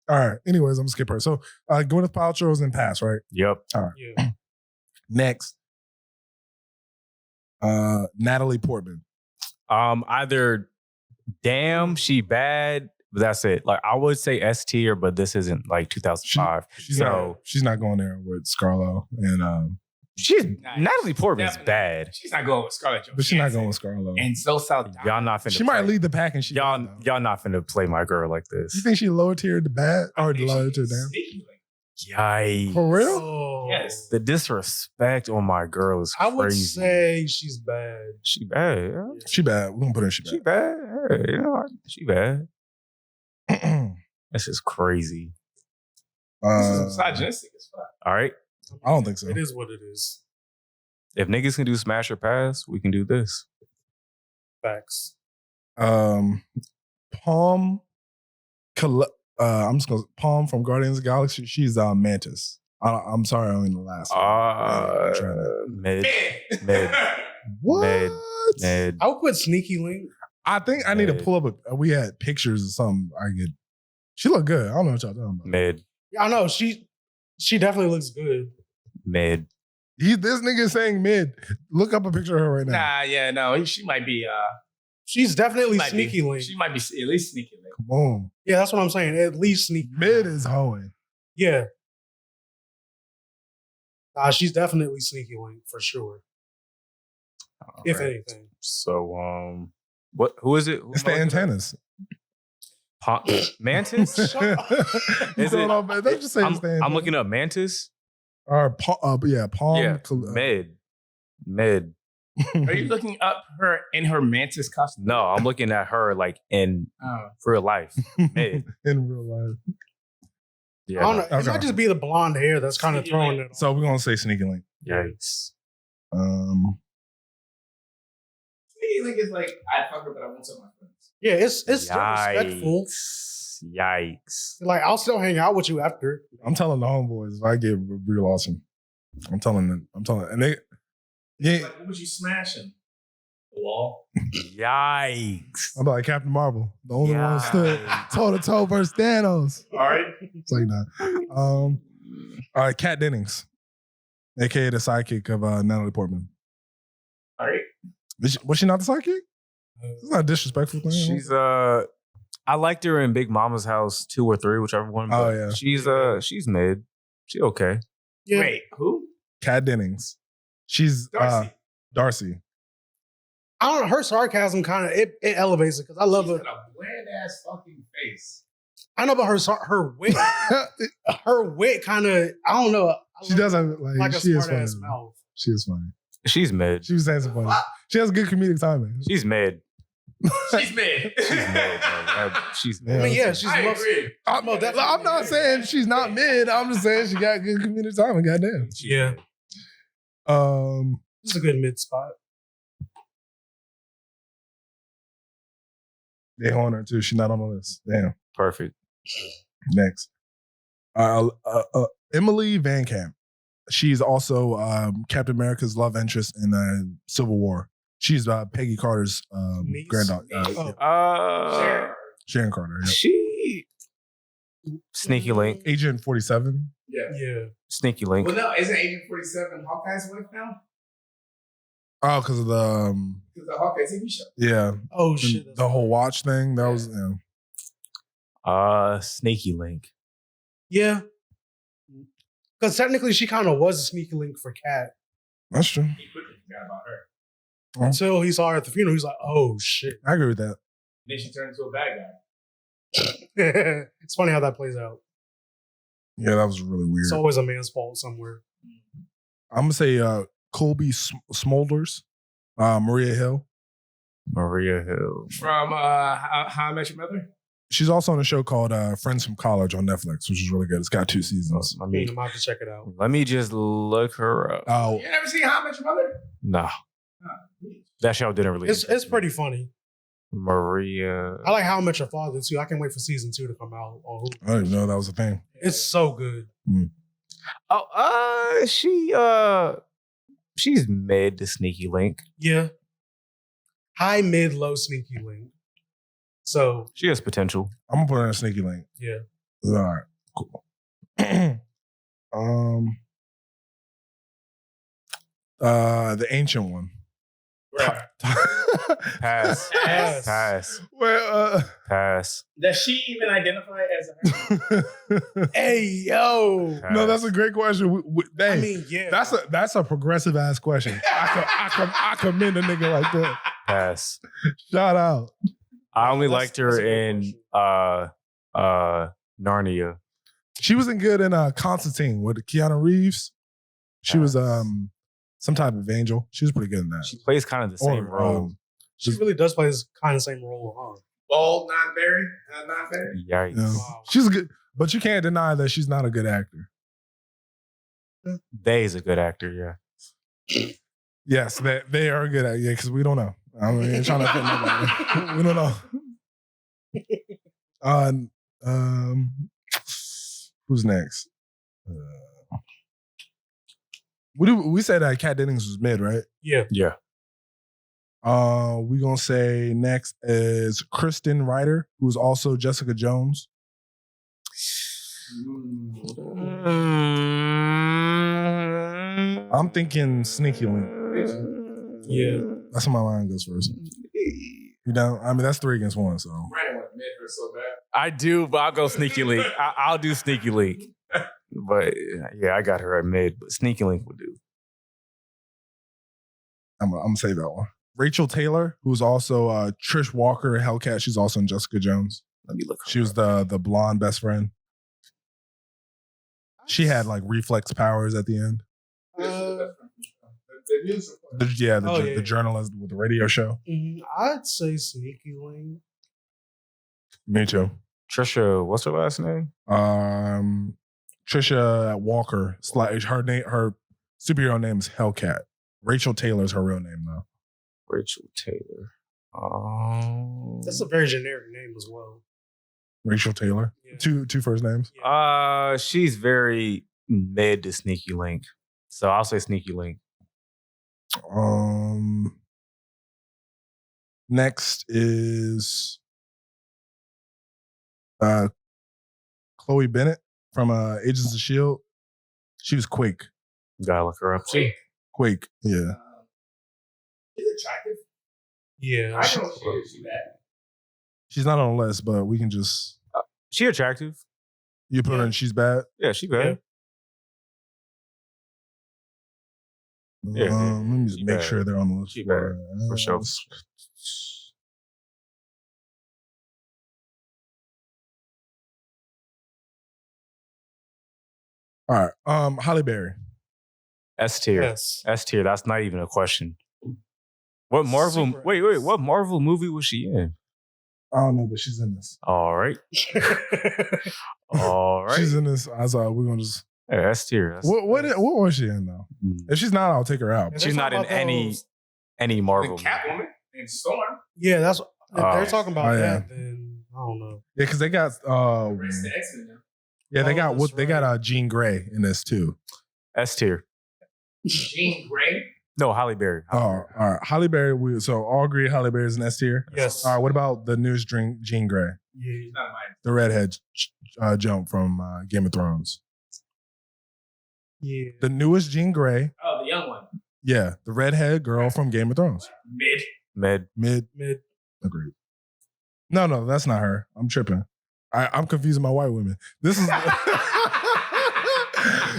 All right. Anyways, I'm gonna skip her. So Gwyneth Paltrow's in pass, right? Yep. Yeah. Next, Natalie Portman. Either damn, she bad, but that's it. Like I would say S tier, but this isn't like 2005. She's not going there with Scarlett and She's Nah, Natalie Portman's definitely. bad. She's not going with Scarlett Johansson. but she's not going with Scarlett. And so South. Y'all not finna. She might play. lead the pack and she Y'all might, though. not finna play my girl like this. You think she lower tier to bad or lower tier down? Yikes. For real? Oh. Yes. The disrespect on my girl is I crazy. would say she's bad. She bad. Yeah. She bad. We're gonna put her in she She bad. Hey, you know, she bad. bad. That's just crazy. This is misogynistic as fuck. All right. I don't think so. It is what it is. If niggas can do smash or pass, we can do this. Facts. Palm I'm just gonna Palm from Guardians of the Galaxy. She's Mantis. I'm sorry, I'm in the last one. I'm trying to- Mid. Mid. What? Mid. I would put Sneaky Link. I think I need to pull up we had pictures of something I get. She looked good. I don't know what y'all talking about. Mid. Yeah, I know. She definitely looks good. Mid. This nigga is saying mid. Look up a picture of her right now. Nah, yeah, no, she might be. She's definitely might Sneaky be, Link. She might be at least Sneaky Link. Come on. Yeah, that's what I'm saying. At least Sneaky. Mid is hoeing. Yeah. She's definitely Sneaky Link for sure. All If right. anything. So what? Who is it? Who It's am I the looking at? antennas. Mantis? You Is throwing it- off, man. Don't just say it's the I'm antennas. looking up Mantis. Or Palm. Yeah, mid. Are you looking up her in her mantis costume? No, I'm looking at her like in Oh. real life. Mid. in real life. Yeah. I don't know. It Okay. might just be the blonde hair that's kind of Sneaky throwing Link. it. So we're gonna say Sneaky Link. Yikes. Sneaky Link is like, I fuck her, but I won't tell my friends. Yeah, it's still respectful. Yikes. Like I'll still hang out with you after. I'm telling the homeboys if I get real awesome. I'm telling them. And they yeah. Like, what was you smashing? The wall? Yikes. I'm like Captain Marvel, the only one who stood toe to toe versus Thanos. All right. It's like that. All right, Kat Dennings, aka the sidekick of Natalie Portman. All right. Was she not the sidekick? It's not a disrespectful thing. She's I liked her in Big Mama's House 2 or 3, whichever one. Oh, but yeah. She's mid. She okay. Yeah. Wait, who? Kat Dennings. She's Darcy. Darcy. I don't know. Her sarcasm kind of it elevates it because I love She's her. got a bland ass fucking face. I know, but her wit, her wit kind of I don't know. She doesn't like a she is smart funny. ass mouth. She is funny. She's mid. She was saying some funny. She has good comedic timing. She's mid. She's mid. She's mid. She's Yeah. mid. I mean, yeah, she's. I agree. I'm not saying she's not mid. I'm just saying she got good comedic timing. Goddamn. Yeah, this is a good mid spot. They on her too. She's not on the list. Damn. Perfect. Next. Emily Van Camp. She's also Captain America's love interest in Civil War. She's Peggy Carter's Niece? granddaughter. Oh. Sharon Carter. Yeah. She Sneaky Link. Agent 47. Yeah. Yeah, Sneaky Link. Well, no, isn't Agent 47 Hawkeye's wife now? Oh, because of the Hawkeye TV show. yeah. Oh shit! The whole watch thing. That was Sneaky Link. Yeah, because technically she kind of was a sneaky link for Kat that's true. He quickly forgot about her. until he saw her at the funeral. He's like, "Oh shit!" I agree with that. Then she turned into a bad guy. It's funny how that plays out. Yeah, that was really weird. It's always a man's fault somewhere. I'm gonna say Colby Smulders, Maria Hill. Maria Hill. From How I Met Your Mother? She's also on a show called Friends from College on Netflix, which is really good. It's got 2 seasons. I I'm mean, gonna have to check it out. let me just look her up. Oh, You never seen How I Met Your Mother? No, that show didn't really. It's pretty funny. Maria. I like How I Met Your Father too. I can't wait for season 2 to come out. I didn't even know that was a thing. It's so good. Oh, she's mid to Sneaky Link. Yeah. High, mid, low, sneaky link. So She has potential. I'm gonna put her in a sneaky link. yeah. All right, cool. The ancient one. Right. Pass. Yes. Pass. Well, Pass. Does she even identify as her? Hey yo. no, that's a great question. I mean, yeah. That's a progressive ass question. I commend a nigga like that. Pass. Shout out. I only That's- liked her that's a good in Narnia. She wasn't good in Constantine with Keanu Reeves. She was some type of angel. She was pretty good in that. She plays kind of the same role. She really does play this kind of same role, huh? Bald, not very, not very. Yikes. Yeah. Wow. She's good, but you can't deny that she's not a good actor. They's a good actor, yeah. Yes, they are good at because we don't know. I mean, trying to fit nobody. We don't know. Who's next? We said that Kat Dennings was mid, right? Yeah. Yeah. We gonna say next is Kristen Ryder, who's also Jessica Jones. I'm thinking Sneaky Link. Yeah. That's where my line goes first. You know, I mean that's 3 against 1. So Brandon went mid her so bad. I do, but I'll go Sneaky Link. I'll do Sneaky Link. But yeah, I got her at mid, but Sneaky Link would do. I'm gonna say that one. Rachel Taylor, who's also Trish Walker at Hellcat. She's also in Jessica Jones. Let me look. She was the blonde best friend. She had like reflex powers at the end. The journalist with the radio show. I'd say sneaky link. Me too. Trisha, what's her last name? Trisha Walker. Her name, her superhero name is Hellcat. Rachel Taylor's her real name though. Rachel Taylor. That's a very generic name as well. Rachel Taylor. Yeah. Two first names. She's very mid to Sneaky Link. So I'll say Sneaky Link. Next is Chloe Bennett from Agents of S.H.I.E.L.D. She was Quake. Gotta look her up. Quake, yeah. Is it attractive? Yeah. I know she is. She bad. She's not on the list, but we can just She attractive. you put her in She's Bad. Yeah, she bad. Yeah, Let me just she make bad. sure they're on the list. She bad, for sure. All right. Halle Berry. S tier. Yes. S tier. That's not even a question. What Marvel? Super Wait. What Marvel movie was she in? I don't know, but she's in this. All right. All right. She's in this. We're gonna just. Yeah, S tier. What was she in though? If she's not, I'll take her out. She's not in any Marvel. The Catwoman and Storm. Yeah, that's if Oh. they're talking about Oh, yeah. that, then I don't know. Yeah, because they got. Rest the X-Men now. Yeah, they Oh, got that's they got Jean Grey in this too. S tier. Jean Grey. No, Halle Berry. Oh, all right. Halle Berry. So all agree Halle Berry's an S tier. Yes. All right. What about the newest Jean Grey, Yeah. Not mine. the redhead jump from Game of Thrones? Yeah. The newest Jean Grey. Oh, the young one. Yeah, the redhead girl from Game of Thrones. Med. Agreed. No, that's not her. I'm tripping. I'm confusing my white women. This is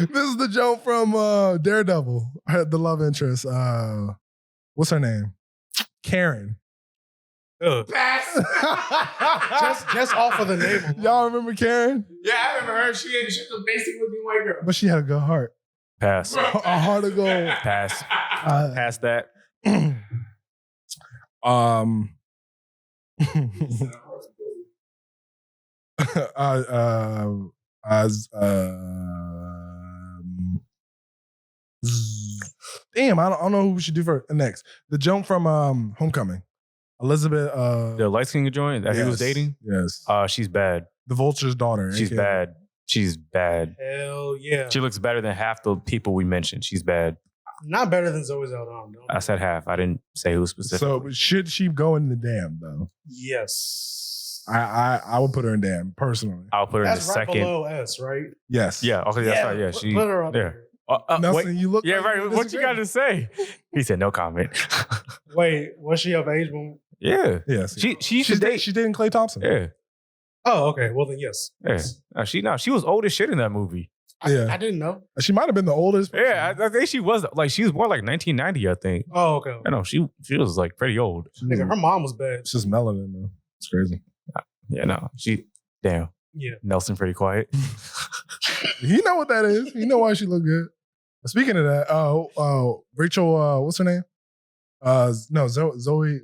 this is the joke from Daredevil. The love interest. What's her name? Karen. Pass. just off of the name. Y'all remember Karen? Yeah, I remember her. She was a basic looking white girl. But she had a good heart. Pass. A heart of gold. Pass. Pass that. Damn, I don't know who we should do first. Next, the jump from Homecoming, Elizabeth. The light skin joint that he was dating. Yes. She's bad. The Vulture's daughter. She's bad. She's bad. Hell yeah. She looks better than half the people we mentioned. She's bad. Not better than Zoe Saldana. No. I said half. I didn't say who specifically. So should she go in the dam though? Yes. I would put her in dam personally. I'll put her That's in the right second. below S, right? Yes. Yeah. Okay. That's right. Yeah. She. Put her up Yeah. there. Nelson, Wait. you look. Yeah. like Right. What you got to say? He said no comment. Wait, was she of age when? Yeah. Yes. She used She's to date. She's dating Klay Thompson. Yeah. Oh, okay. Well then, yes. Yeah. She was old as shit in that movie. Yeah. I didn't know. She might have been the oldest. person. Yeah. I think she was like she was born like 1990. I think. Oh, okay. I know she was like pretty old. Nigga, her mom was bad. It's just melanin, man. It's crazy. Yeah. No. Damn. Yeah. Nelson pretty quiet. You know what that is. You know why she look good. Speaking of that, Rachel, what's her name? No, Zoe.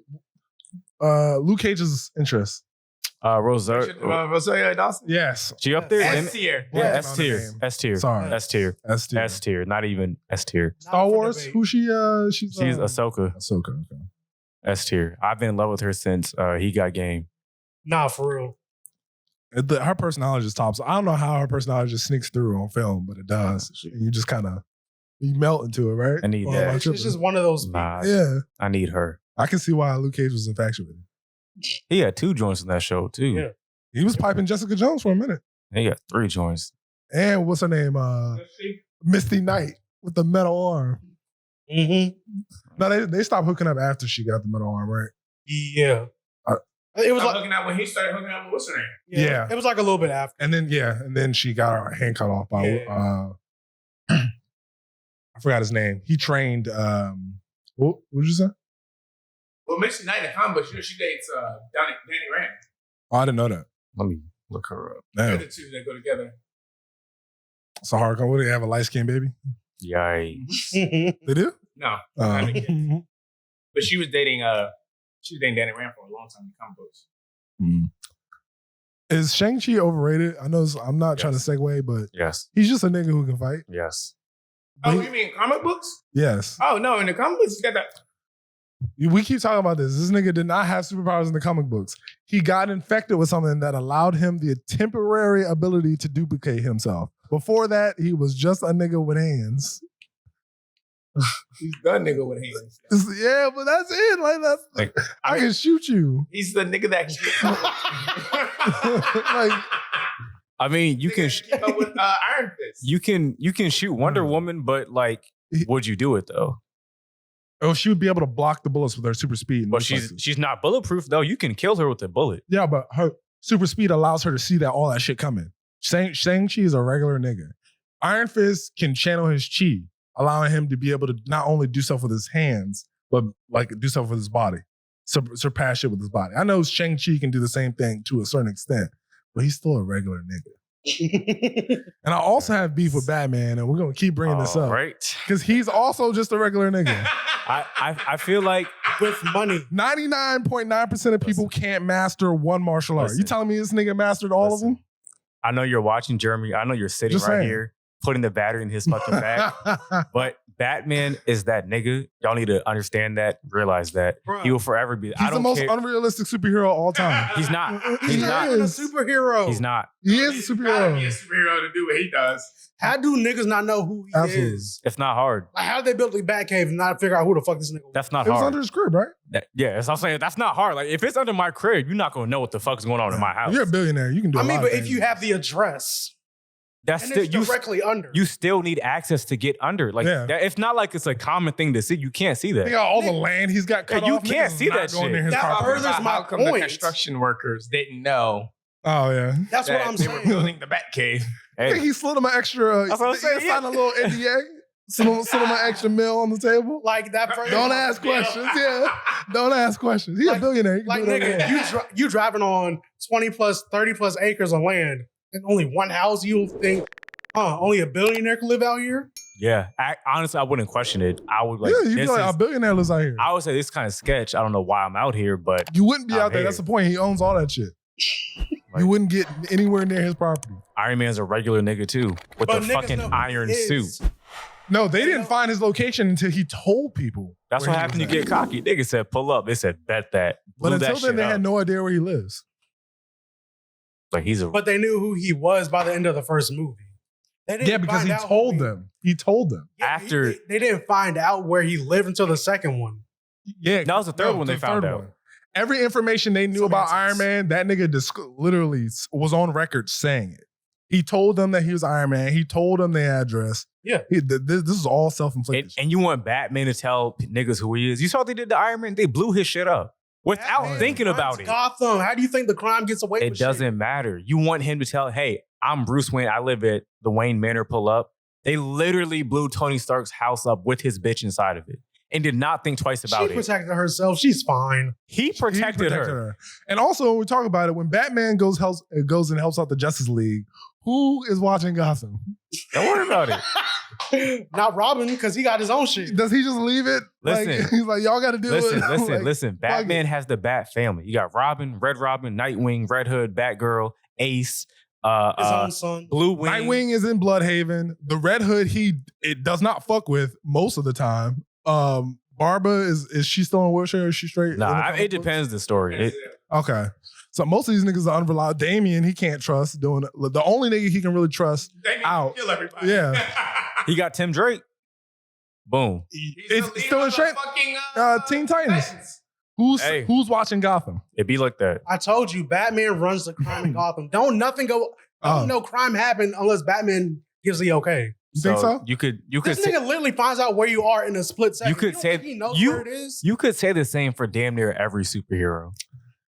Luke Cage's interest. Rosario Dawson. Yes. She up there? S tier. Yeah, Blanking S on the tier. name. S tier. Sorry. S tier. S tier. S tier. Not even S tier. Star Not for Wars. debate. Who she? She's Ahsoka. Ahsoka. Okay. S tier. I've been in love with her since he got game. Nah, for real. Her personality just tops. I don't know how her personality just sneaks through on film, but it does. And you just kind of you melt into it, right? I need Or that. am I It's tripping? just one of those. Nah, Yeah, I need her. I can see why Luke Cage was infatuated. He had 2 joints in that show too. Yeah. He was piping Jessica Jones for a minute. He got 3 joints. And what's her name? Misty Knight with the metal arm. Mm-hmm. No, they stopped hooking up after she got the metal arm, right? Yeah. It was like hooking up when he started hooking up with what's her name? Yeah. It was like a little bit after. And then she got her hand cut off by I forgot his name. He trained what did you say? Well, Misty Knight in the comic book, she dates Danny Rand. Oh, I didn't know that. Let me look her up. They're Damn. the two that go together. It's a hard what do they have a light skinned baby? Yikes. They do? No, Uh, but she was dating Danny Rand for a long time in comic books. Is Shang-Chi overrated? I know I'm not trying to Yes. segue, but Yes. he's just a nigga who can fight. Yes. But Oh, you mean comic books? yes. Oh no, in the comic books, he's got that. We keep talking about this. This nigga did not have superpowers in the comic books. He got infected with something that allowed him the temporary ability to duplicate himself. Before that, he was just a nigga with hands. He's the nigga with hands. Yeah, but that's it. Like that's Like, I can shoot you. He's the nigga that can Like I mean, you can keep up with Iron Fist. you can shoot Wonder Woman, but like, would you do it though? oh, she would be able to block the bullets with her super speed. in But most places. she's not bulletproof though. You can kill her with a bullet. Yeah, but her super speed allows her to see that all that shit coming. Shang-Chi is a regular nigga. Iron Fist can channel his chi, allowing him to be able to not only do stuff with his hands, but like do stuff with his body. Surpass shit with his body. I know Shang-Chi can do the same thing to a certain extent, but he's still a regular nigga. And I also have beef with Batman, and we're gonna keep bringing this up. Right. Because he's also just a regular nigga. I feel like With money. 99.9% of people can't master one martial art. You Listen. telling me this nigga mastered all of them? I know you're watching, Jeremy. I know you're sitting Just right saying. here putting the battery in his fucking back. But Batman is that nigga. Y'all need to understand that, realize that. Bruh. He will forever be. He's I the don't most care. unrealistic superhero of all time. He's not. He He's not. Even a is. superhero. He's not. He is a He's gotta be a superhero. superhero to do what he does. How do niggas not know who he Absolutely. is? It's not hard. Like, how did they build the Batcave and not figure out who the fuck this nigga was? That's not It was hard. under his crib, right? Yeah, that's what I'm saying. That's not hard. Like, if it's under my crib, you're not gonna know what the fuck is going on in my house. You're a billionaire. You can do. I a mean, lot but of if things. you have the address, That's And still it's directly under. You still need access to get under. Like it's not like it's a common thing to see. You can't see that. Think about all the land he's got cut off. You can't see that going shit. near his That property. furthers my How come the point. construction workers didn't know Oh yeah. That's that what I'm they were saying. building the Batcave? I think he slid him an extra. That's what I'm saying, Sign a little NDA. Slid him an extra meal on the table. Like that. Don't ask questions. Yeah. Don't ask questions. He's a billionaire. He can Like do whatever he nigga, wants. you driving on 20 plus, 30 plus acres of land and only one house. You think, only a billionaire can live out here? Yeah. Honestly, I wouldn't question it. I would like. Yeah, you'd be like, a billionaire lives out here. I would say this kind of sketch. I don't know why I'm out here, but You wouldn't be I'm out there. here. That's the point. He owns all that shit. Like- You wouldn't get anywhere near his property. Iron Man's a regular nigga too, with But the niggas fucking know who iron he suit. is. No, they didn't find his location until he told people. That's where what he happened. You was at. get cocky. Nigga said, "Pull up." They said, "Bet that." But Blew until that then, shit they up. had no idea where he lives. Like he's a. But they knew who he was by the end of the first movie. They didn't Yeah, because find he out told who them. He told them. Yeah, After- they didn't find out where he lived until the second one. Yeah, That was the third one they found out. Every information they knew about Iron Man, that nigga literally was on record saying it. He told them that he was Iron Man. He told them the address. Yeah. This is all self-inflicted. And you want Batman to tell niggas who he is? You saw what they did to Iron Man? They blew his shit up without Batman thinking runs about it. Gotham. How do you think the crime gets away It with doesn't matter. You want him to tell, "Hey, I'm Bruce Wayne. I live at the Wayne Manor. Pull up." They literally blew Tony Stark's house up with his bitch inside of it and did not think twice shit? about She it. protected herself. She's fine. He protected her. And also, when we talk about it, when Batman goes and helps out the Justice League, who is watching Gotham? Don't worry about it. Not Robin, because he got his own shit. Does he just leave it? Listen. Like, he's like, y'all got to do it. Listen. Batman has the Bat family. You got Robin, Nightwing, Red Hood, Batgirl, Ace, His own son. Blue Wing. Nightwing is in Bloodhaven. The Red Hood, it does not fuck with most of the time. Barbara, is she still in a wheelchair? Is she straight? Nah, it depends the story. Okay. So most of these niggas are unreliable. Damien, he can't trust doing it. The only nigga he can really trust out. Kill everybody. Yeah. He got Tim Drake. Boom. It's still in shape. Teen Titans. Who's watching Gotham? It be like that. I told you, Batman runs the crime in Gotham. No crime happen unless Batman gives the okay. You think so? You could This say, nigga literally finds out where you are in a split second. You could don't say- think he knows you- where it is. you could say the same for damn near every superhero.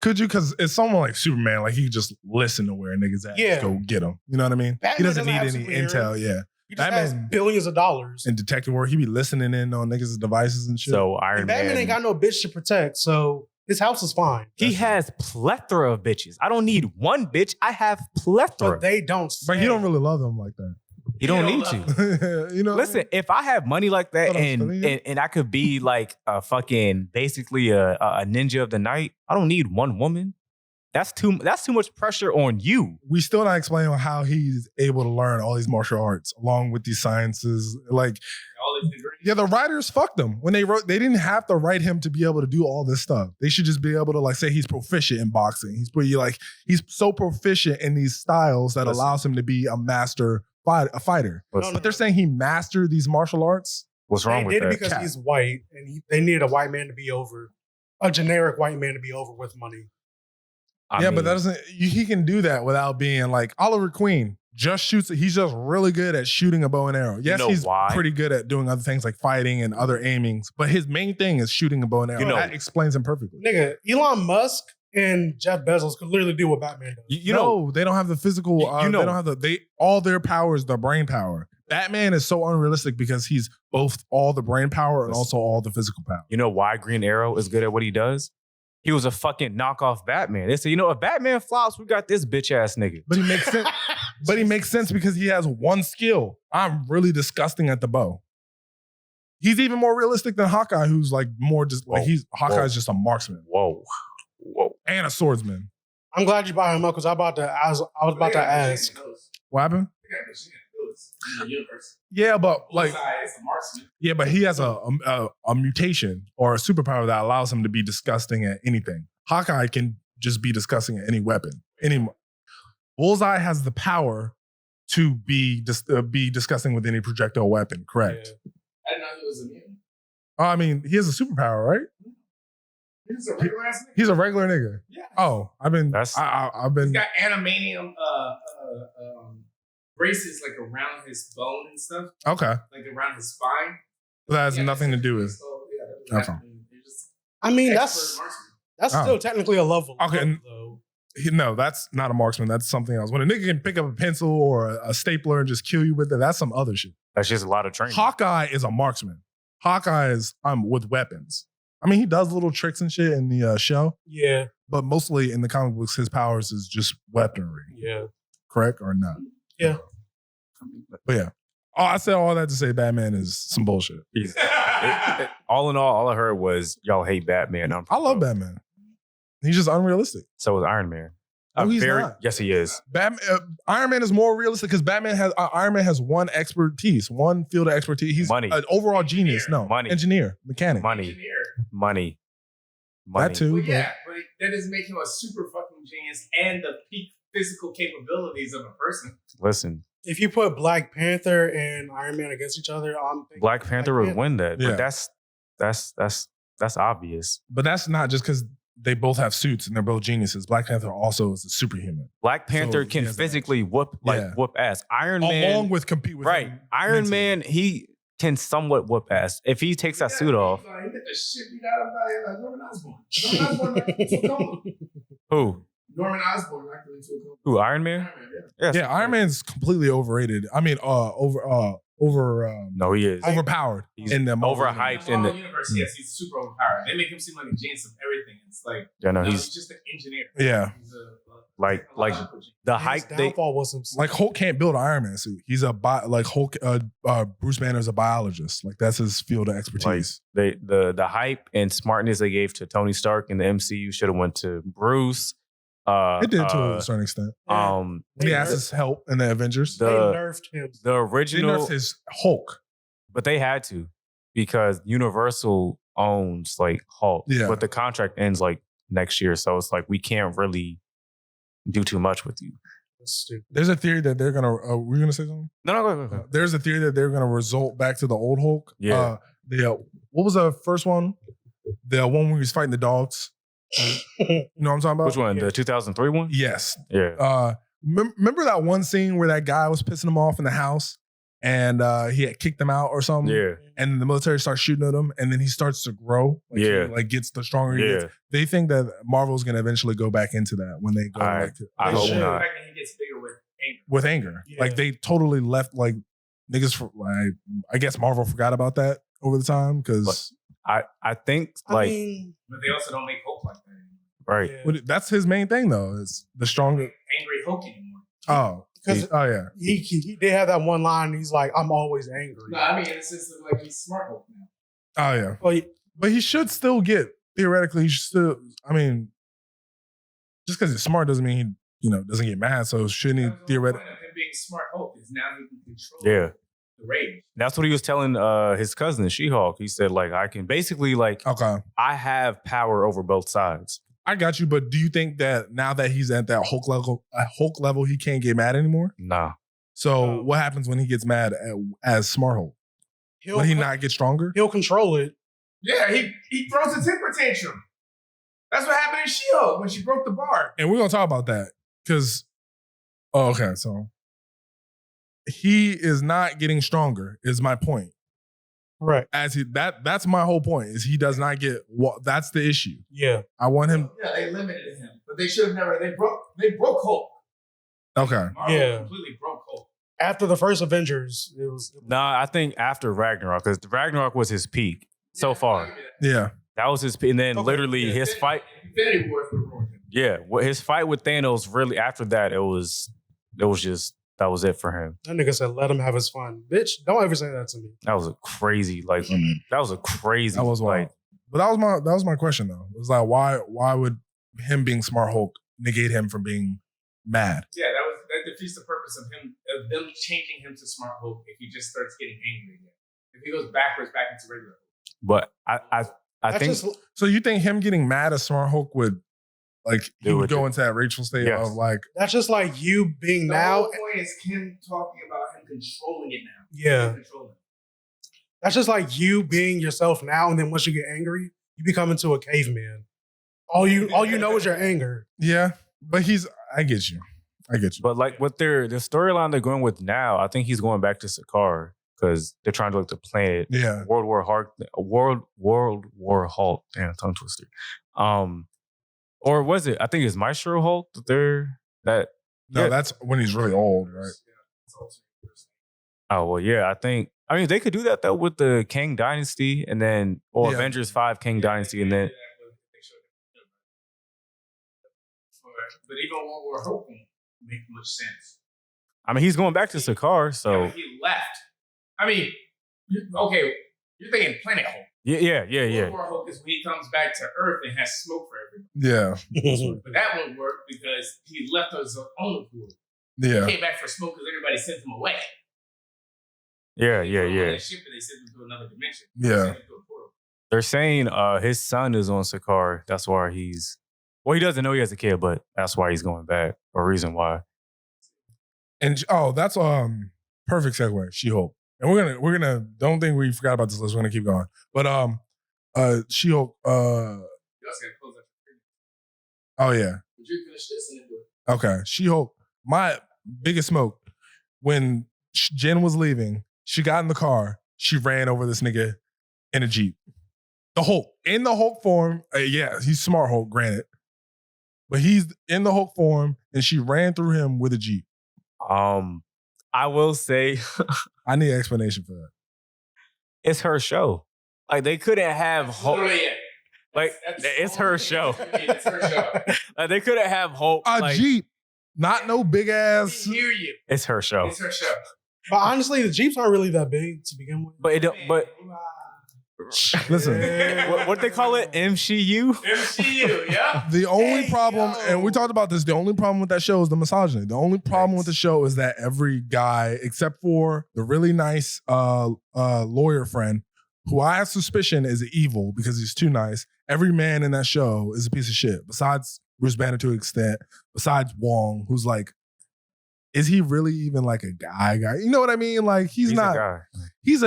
Could you? Because it's someone like Superman, like he could just listen to where niggas at. Yeah. Just go get him. You know what I mean? Batman he doesn't need doesn't any have intel. superheroes. Yeah. He just has Batman- billions of dollars. In detective work, he be listening in on niggas' devices and shit. So Iron And Batman Man, ain't got no bitch to protect, so his house is fine. he has plethora of bitches. I don't need one bitch. I have plethora. But they don't but he say. don't really love them like that. You don't need to. You know? Listen, if I have money like that Hold on, and, Stallion. and I could be like a fucking basically a ninja of the night, I don't need one woman. That's too much pressure on you. We still not explaining how he's able to learn all these martial arts along with these sciences. Like, yeah, the writers fucked him when they wrote. They didn't have to write him to be able to do all this stuff. They should just be able to like say he's proficient in boxing. He's so proficient in these styles that Listen. allows him to be a master fighter. What's, No, But they're saying he mastered these martial arts. what's They wrong with did it that? because he's white, and they needed a white man to be over, a generic white man to be over with money. I But mean, that doesn't. He can do that without being like Oliver Queen. Just shoots. He's just really good at shooting a bow and arrow. Yes, know he's why? pretty good at doing other things like fighting and other aimings. But his main thing is shooting a bow and arrow. You know- That explains him perfectly. Nigga, Elon Musk and Jeff Bezos could literally do what Batman does. you know, No, they don't have the physical. You know- they don't have all their power is the brain power. Batman is so unrealistic because he's both all the brain power and also all the physical power. you know why Green Arrow is good at what he does? He was a fucking knockoff Batman. They said, if Batman flops, we got this bitch ass nigga. But he makes sense. But he makes sense because he has one skill. I'm really disgusting at the bow. He's even more realistic than Hawkeye, who's like more just like Hawkeye's just a marksman Whoa. and a swordsman. I'm glad you brought him up because I was about to ask. What happened? Yeah, but like, yeah, but he has a mutation or a superpower that allows him to be disgusting at anything. Hawkeye can just be disgusting at any weapon. Bullseye has the power to be disgusting with any projectile weapon. Correct. Yeah. I didn't know he was immune. I mean, he has a superpower, right? He's a regular ass nigga. He's a regular nigga. Yeah. Oh, I've been. That's- I've been. He's got animanium braces like around his bone and stuff, Okay. like around his spine. But that has nothing to do with. So, Okay. I mean, that's still technically a level. Okay. Though. No, that's not a marksman. That's something else. When a nigga can pick up a pencil or a stapler and just kill you with it, that's some other shit. That's just a lot of training. Hawkeye is a marksman. Hawkeye is with weapons. I mean, he does little tricks and shit in the show. Yeah. But mostly in the comic books, his powers is just weaponry. Yeah. Correct or not? Yeah. But yeah. Oh, I said all that to say Batman is some bullshit. All in all I heard was y'all hate Batman. I love Batman. He's just unrealistic. So is Iron Man. Oh, he's not. Yes, he is. Iron Man is more realistic because Iron Man has one expertise, one field of expertise. He's Money. An overall genius. No, Money. Engineer, mechanic. Money. That too. Well, yeah, but that doesn't make him a super fucking genius and the peak physical capabilities of a person. Listen, if you put Black Panther and Iron Man against each other, I'm thinking Black Panther would win that. Yeah. But that's obvious. But that's not just because they both have suits and they're both geniuses. Black Panther also is a superhuman. Black Panther So can he has physically whoop ass. Iron Man, along with compete with right? him Iron mentally. Man, he can somewhat whoop ass if he takes that suit off. He get the shit beat out of by Norman Osborn. Norman Osborn knocked him into a coma. Who? Norman Osborn knocked him into a coma. Who? Iron Man? Yeah. Yeah, Iron Man's completely overrated. I mean, No, he is overpowered. He's in the Marvel overhyped In in the the. universe, yes, he's super overpowered. They make him seem like a genius of everything. It's like Yeah, no, no, he's he's just an engineer. Yeah. He's like the his hype. They, downfall was himself. Like Hulk can't build an Iron Man suit. He's Hulk. Bruce Banner's a biologist. Like that's his field of expertise. the hype and smartness they gave to Tony Stark in the MCU should have went to Bruce. It did to a certain extent. Um, When he asked his help in the Avengers, they the nerfed him. the they original, nerfed his Hulk. but they had to because Universal owns like Hulk, Yeah. but the contract ends like next year, so it's like we can't really do too much with you. That's stupid. There's a theory that they're gonna. Were you gonna say something? No, go. There's a theory that they're gonna result back to the old Hulk. Yeah. What was the first one? The one where he was fighting the dogs. You know what I'm talking about? Which one? The 2003 one? Yes. Yeah. Remember that one scene where that guy was pissing him off in the house and he had kicked him out or something? Yeah. And the military starts shooting at him and then he starts to grow. Like Yeah. He, gets the stronger he Yeah. gets. They think that Marvel's going to eventually go back into that when they go I I hope should. The not. fact that he gets bigger with anger. with anger. Yeah. Like they totally left niggas I guess Marvel forgot about that over the time because I think I mean, But they also don't make Hulk like that anymore. right. yeah. that's his main thing though. Is the stronger. Angry Hulk anymore. Oh, Because yeah. he did have that one line. He's like, "I'm always angry." No, I mean in the sense of like he's smart Hulk now. Oh yeah. Well, But he should still get theoretically. He should still. I mean, just because he's smart doesn't mean he doesn't get mad. So shouldn't he That's the whole theoretically? point of him being smart Hulk is now he can control Yeah. the rage. That's what he was telling his cousin She-Hulk. He said like I can basically Okay, I have power over both sides. I got you. But do you think that now that he's at that Hulk level, he can't get mad anymore? Nah. So what happens when he gets mad as Smart Hulk? Will he not get stronger? He'll control it. Yeah, he throws a temper tantrum. That's what happened in She-Hulk when she broke the bar. And we're gonna talk about that because. Oh, okay. So he is not getting stronger. Is my point. Right. That's my whole point. Is he does not get that's the issue. Yeah. I want him. Yeah, they limited him, but they should have never. They broke Hulk. Okay. Marvel Yeah. completely broke Hulk. After the first Avengers, it was. Nah, I think after Ragnarok, because Ragnarok was his peak so far. Yeah. That was his peak. And then Okay, literally yeah. his fight. Infinity Wars would ruin him. Yeah. His fight with Thanos, really after that, it was just, that was it for him. That nigga said, "Let him have his fun, bitch." Don't ever say that to me. That was a crazy, like, that was a crazy, That was like, wild. But that was my question though. It was like why would him being Smart Hulk negate him from being mad? Yeah, that defeats the purpose of them changing him to Smart Hulk if he just starts getting angry again. If he goes backwards back into regular Hulk. but I That's think, just, So you think him getting mad at Smart Hulk would he It would would go do. into that rageful state Yes. of like that's just like you being The now. whole point is him talking about him controlling it now. Yeah. Controlling it. That's just like you being yourself now, and then once you get angry, you become into a caveman. All you know is your anger. yeah, but I get you. I get you. But like with the storyline they're going with now, I think he's going back to Sakaar because they're trying to look to planet. Yeah. World War Hulk. Damn, tongue twister. Or was it? I think it's Maestro Hulk that No, that's when he's really old, right? Oh, well, yeah, I mean, they could do that though with the Kang Dynasty and then Avengers 5 Kang Dynasty and then But even what we're hoping make much sense. I mean, he's going back to Sakaar, so He left. I mean, okay, you're thinking Planet Hulk. yeah. World War Hulk is when he comes back to Earth and has smoke for everybody. Yeah. But that won't work because he left us own accord. Yeah. He came back for smoke because everybody sent him away. Yeah. That ship and they sent him to another dimension. Yeah. They sent him to a portal. They're saying his son is on Sakaar. That's why he doesn't know he has a kid, but that's why he's going back, or reason why. And that's perfect segue. She-Hulk. And we're gonna don't think we forgot about this list. We're gonna keep going. But She-Hulk. You also gotta close up. Oh yeah. Would you finish this and then do it? Okay. She-Hulk. My biggest smoke when Jen was leaving. She got in the car. She ran over this nigga in a Jeep. The Hulk in the Hulk form. Yeah, he's smart Hulk, granted, but he's in the Hulk form, and she ran through him with a Jeep. I will say, I need an explanation for that. it's her show. Like they couldn't have Hulk. Like it's her show. It's her show. Like they couldn't have Hulk. A Jeep, not no big ass. We hear you. It's her show. It's her show. But honestly, the Jeeps aren't really that big to begin with. But it don't. But Listen, what they call it? MCU. MCU, yeah. the only problem, and we talked about this, the only problem with that show is the misogyny. The only problem with the show is that every guy, except for the really nice lawyer friend, who I have suspicion is evil because he's too nice, every man in that show is a piece of shit. Besides Bruce Banner to an extent, besides Wong, who's like, is he really even like a guy? You know what I mean? Like he's not. A guy. He's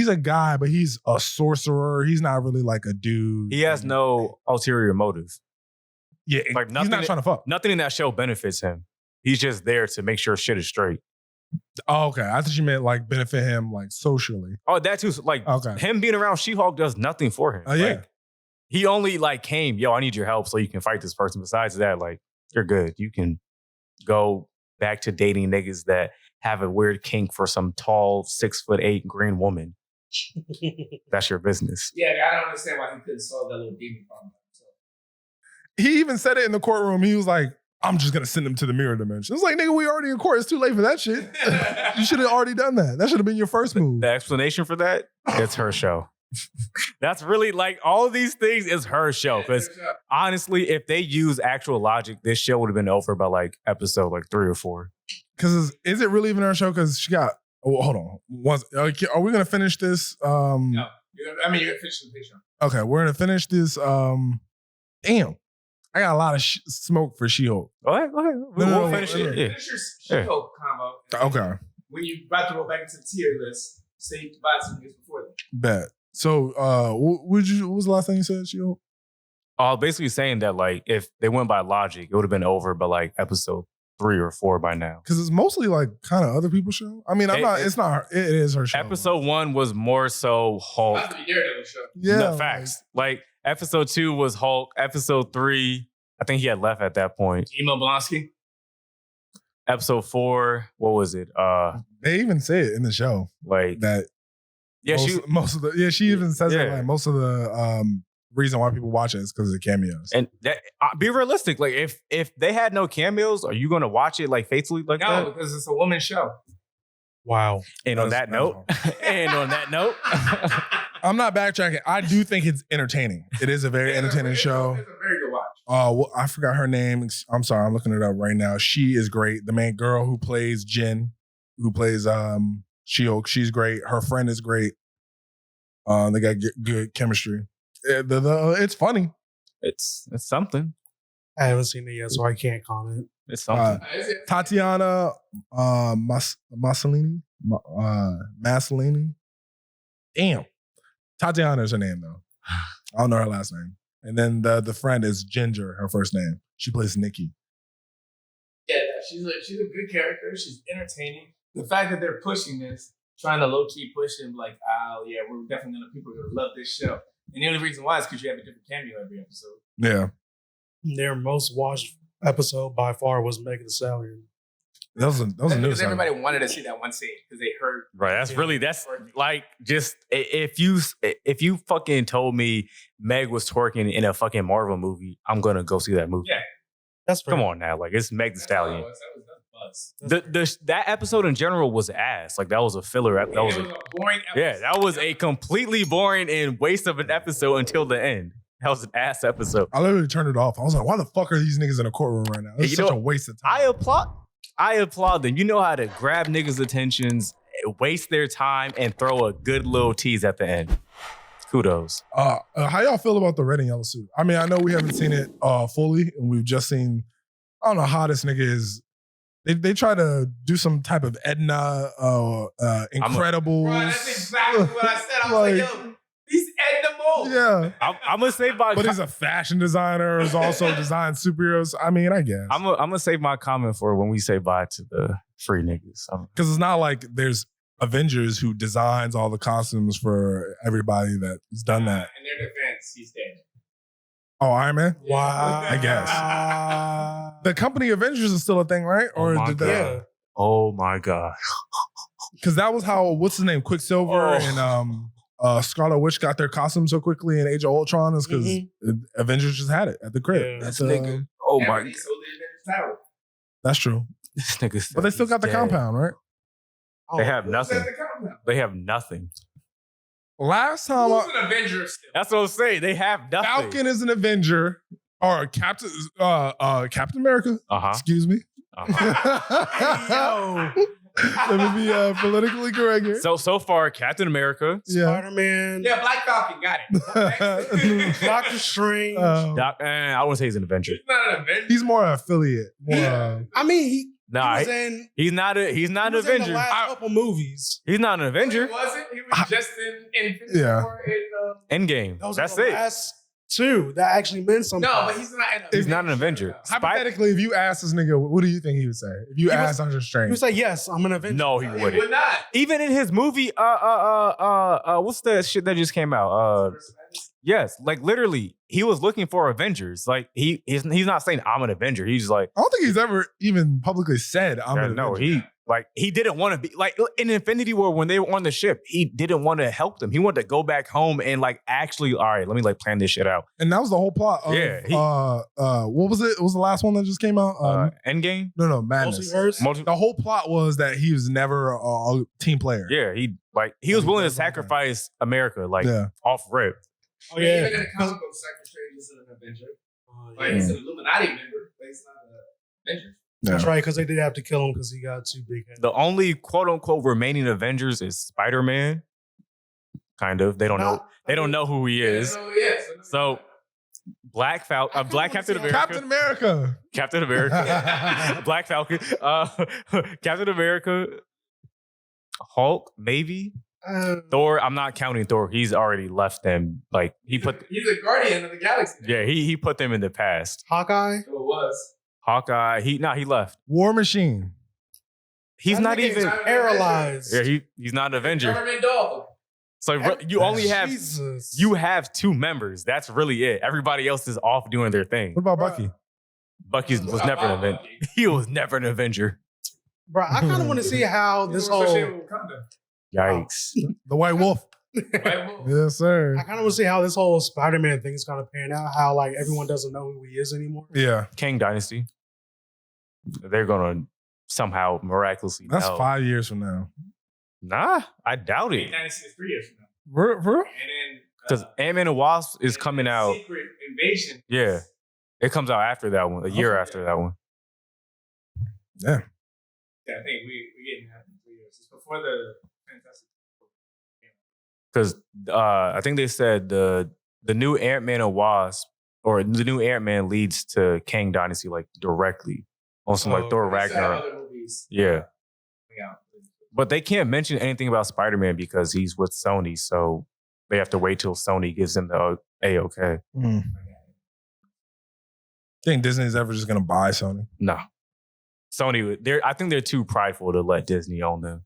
a guy, but he's a sorcerer. He's not really like a dude. He has no ulterior motive. Yeah, like he's not trying to fuck. Nothing in that show benefits him. He's just there to make sure shit is straight. Oh, okay. I thought you meant like benefit him like socially. Oh, that too. Like him being around She-Hulk does nothing for him. Oh yeah. Like, he only like came, yo, I need your help so you can fight this person. Besides that, like you're good. You can go back to dating niggas that have a weird kink for some tall 6'8" green woman. That's your business. Yeah, I don't understand why he couldn't solve that little demon problem. He even said it in the courtroom. He was like, I'm just gonna send him to the mirror dimension. It's like, nigga, we already in court. It's too late for that shit. You should have already done that. That should have been your first move. The explanation for that, it's her show. That's really like all of these things is her show. Because honestly, if they use actual logic, this show would have been over by like episode like 3 or 4. Because is it really even her show? Because she got. Oh, hold on. Are we gonna finish this? No, you're gonna finish the picture. Okay, we're gonna finish this. Damn, I got a lot of smoke for She-Hulk. Go ahead. We'll finish it. Yeah. Finish your She-Hulk combo. Okay. When you about to go back into the tier list, say goodbye to niggas before that. Bet. So, what was the last thing you said, She-Hulk? Basically saying that like if they went by logic, it would have been over by like episode 3 or 4 by now. Because it's mostly like kind of other people's show. I mean, it's not. It is her show. Episode 1 was more so Hulk. That's the Daredevil show. Yeah, no, facts. Like episode 2 was Hulk. Episode 3, I think he had left at that point. Emo Blonsky. Episode 4, what was it? They even say it in the show, like that. Yeah, she even says it. Like most of the reason why people watch it is because of the cameos. And that, be realistic. Like if they had no cameos, are you going to watch it like faithfully like that? No, because it's a woman's show. Wow. And on that note, I'm not backtracking. I do think it's entertaining. It is a very entertaining show. It's a very good watch. Well, I forgot her name. I'm sorry. I'm looking it up right now. She is great. The main girl who plays Jen, who plays She-Hulk, she's great. Her friend is great. They got good chemistry. It's funny. It's something. I haven't seen it yet, so I can't comment. It's something. Tatiana Maslany. Damn. Tatiana is her name, though. I don't know her last name. And then the friend is Ginger, her first name. She plays Nikki. Yeah, that she's a good character. She's entertaining. The fact that they're pushing this, trying to low key push him, like, oh yeah, we're definitely people are gonna love this show. And the only reason why is because you have a different cameo every episode. Yeah. Their most watched episode by far was Megan Thee Stallion. That was a new because everybody wanted to see that one scene because they heard. Right. That's like just if you fucking told me Meg was twerking in a fucking Marvel movie, I'm gonna go see that movie. Yeah. That's fair. Come on now, like it's Meg Thee Stallion. That was buzz. That episode in general was ass. Like that was a filler. That was a boring episode. Yeah, that was a completely boring and waste of an episode until the end. That was an ass episode. I literally turned it off. I was like, why the fuck are these niggas in a courtroom right now? It's such a waste of time. I applaud them. You know how to grab niggas' attentions, waste their time, and throw a good little tease at the end. Kudos. How y'all feel about the red and yellow suit? I mean, I know we haven't seen it fully, and we've just seen, I don't know how this nigga is. They try to do some type of Edna, Incredibles. Bro, that's exactly what I said. I was like, yo, he's Edna Mode. Yeah. I'm gonna save my. But he's a fashion designer. Has also designed superheroes. I mean, I guess. I'm gonna save my comment for when we say bye to the free niggas. Because it's not like there's Avengers who designs all the costumes for everybody that's done that. In their defense, he's dead. Oh, Iron Man? Wow. I guess. The company Avengers is still a thing, right? Oh my God. Oh my God. Because that was how, what's his name? Quicksilver and Scarlet Witch got their costumes so quickly in Age of Ultron is because Avengers just had it at the crib. Yeah. That's nigga. Oh my God. That's true. This nigga. But they still got the compound, right? They have nothing. They have nothing. Last time, Who's an Avenger still? That's what I'm saying. They have nothing. Falcon is an Avenger or Captain America. Excuse me. Let me be politically correct here. So far, Captain America, Spider-Man, Yeah, Black Falcon got it. Doctor Strange. I wouldn't say he's an Avenger. He's not an Avenger. He's more affiliate. I mean, Nah, he was in, he's not an in the Avenger. last couple movies. He's not an Avenger. He wasn't. He was just in Infinity Yeah. War Endgame. Those That's are the it. last two that actually meant something. No, but he's not. He's not an Avenger. Hypothetically, if you ask this nigga, what do you think he would say? If you asked Doctor He Strange, would say, yes, I'm an Avenger. No, he He wouldn't. would not. Even in his movie, what's the shit that just came out? Yes, like literally, he was looking for Avengers. Like he's not saying I'm an Avenger. He's just like, I don't think he's ever even publicly said I'm an no, Avenger. he didn't want to be like in Infinity War when they were on the ship. He didn't want to help them. He wanted to go back home and like actually, all right, let me like plan this shit out. And that was the whole plot of, what was it? What was the last one that just came out? Endgame? No, Madness. Multiverse? The whole plot was that he was never a team player. Yeah, he was willing to sacrifice America like off rip. Oh, yeah. Even in the comic book, Doctor Strange is an Avenger. Like he's an Illuminati member, but he's not an Avenger. That's right, because they did have to kill him because he got too big. The only quote unquote remaining Avengers is Spider-Man. Kind of. They don't know. They don't know who he is. So Black Captain America. Captain America. Black Falcon. Captain America. Hulk, maybe. Thor, I'm not counting Thor. He's already left them. Like he's a guardian of the galaxy. Yeah, he put them in the past. Hawkeye? So it was. Hawkeye, he left. War Machine. He's not even paralyzed. Yeah, he's not an Avenger. Government dog. So you only have you have two members. That's really it. Everybody else is off doing their thing. What about Bucky? Bucky was never an Avenger. He was never an Avenger. Bro, I kind of want to see how this whole... Yikes. The White Wolf. Yes, sir. I kind of want to see how this whole Spider-Man thing is going to pan out. How like everyone doesn't know who he is anymore. Yeah. Kang Dynasty. They're going to somehow miraculously That's know. 5 years from now. Nah, I doubt it. Kang Dynasty is 3 years from now. For real? And then Because Ant-Man and Wasp is coming out. Secret Invasion. Yeah. It comes out after that one, a year after that one. Yeah. Yeah, I think we're getting that in 3 years. It's before the Fantastic. Because I think they said the new Ant-Man and Wasp, or the new Ant-Man leads to Kang Dynasty like directly on some like Thor Ragnarok. Yeah. But they can't mention anything about Spider-Man because he's with Sony, so they have to wait till Sony gives him the A-OK. Think Disney's ever just gonna buy Sony? No. Sony, I think they're too prideful to let Disney own them.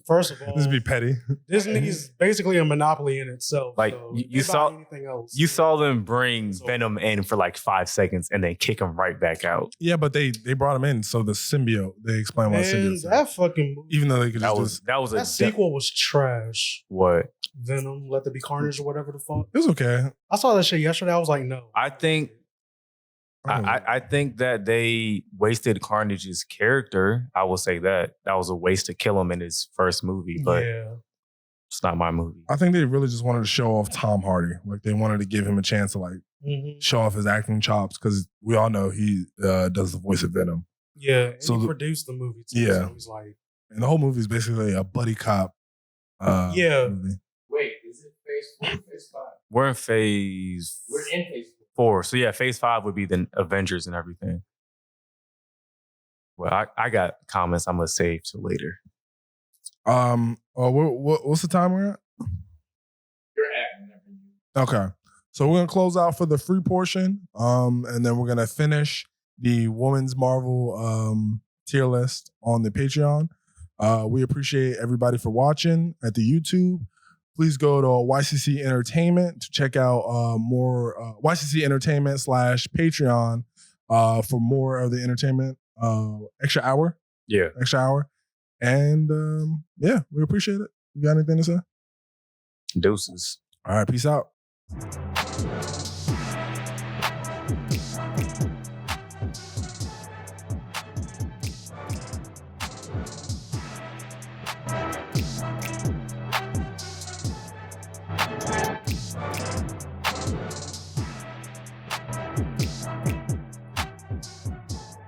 First of all, This would be petty. Disney's basically a monopoly in itself. Like so you saw, anything else. you saw them bring So- Venom in for like 5 seconds and then kick him right back out. Yeah, but they brought him in, so the symbiote. They explain why And symbiote. that fucking movie, Even though they could That just, was a that sequel was trash. what Venom, Let There Be Carnage, or whatever the fuck. it was okay. I saw that shit yesterday. I was like, no. I think. I think that they wasted Carnage's character. I will say that was a waste to kill him in his first movie, but yeah. it's not my movie. I think they really just wanted to show off Tom Hardy. Like they wanted to give him a chance to like Mhm. show off his acting chops because we all know he does the voice of Venom. Yeah. And So he the- produced the movie too. Yeah. So he's like, And the whole movie is basically a buddy cop. Yeah. Movie. Wait, is it phase 4 or phase 5? We're in phase We're in phase 4. 4. So yeah, phase 5 would be the Avengers and everything. Well, I got comments I'm gonna save till later. What's the time we're at? You're at whenever you. Okay. So we're gonna close out for the free portion. And then we're gonna finish the Women's Marvel tier list on the Patreon. We appreciate everybody for watching at the YouTube. Please go to YCC Entertainment to check out more YCC Entertainment /Patreon for more of the entertainment extra hour. Yeah. And yeah, we appreciate it. You got anything to say? Deuces. All right, peace out.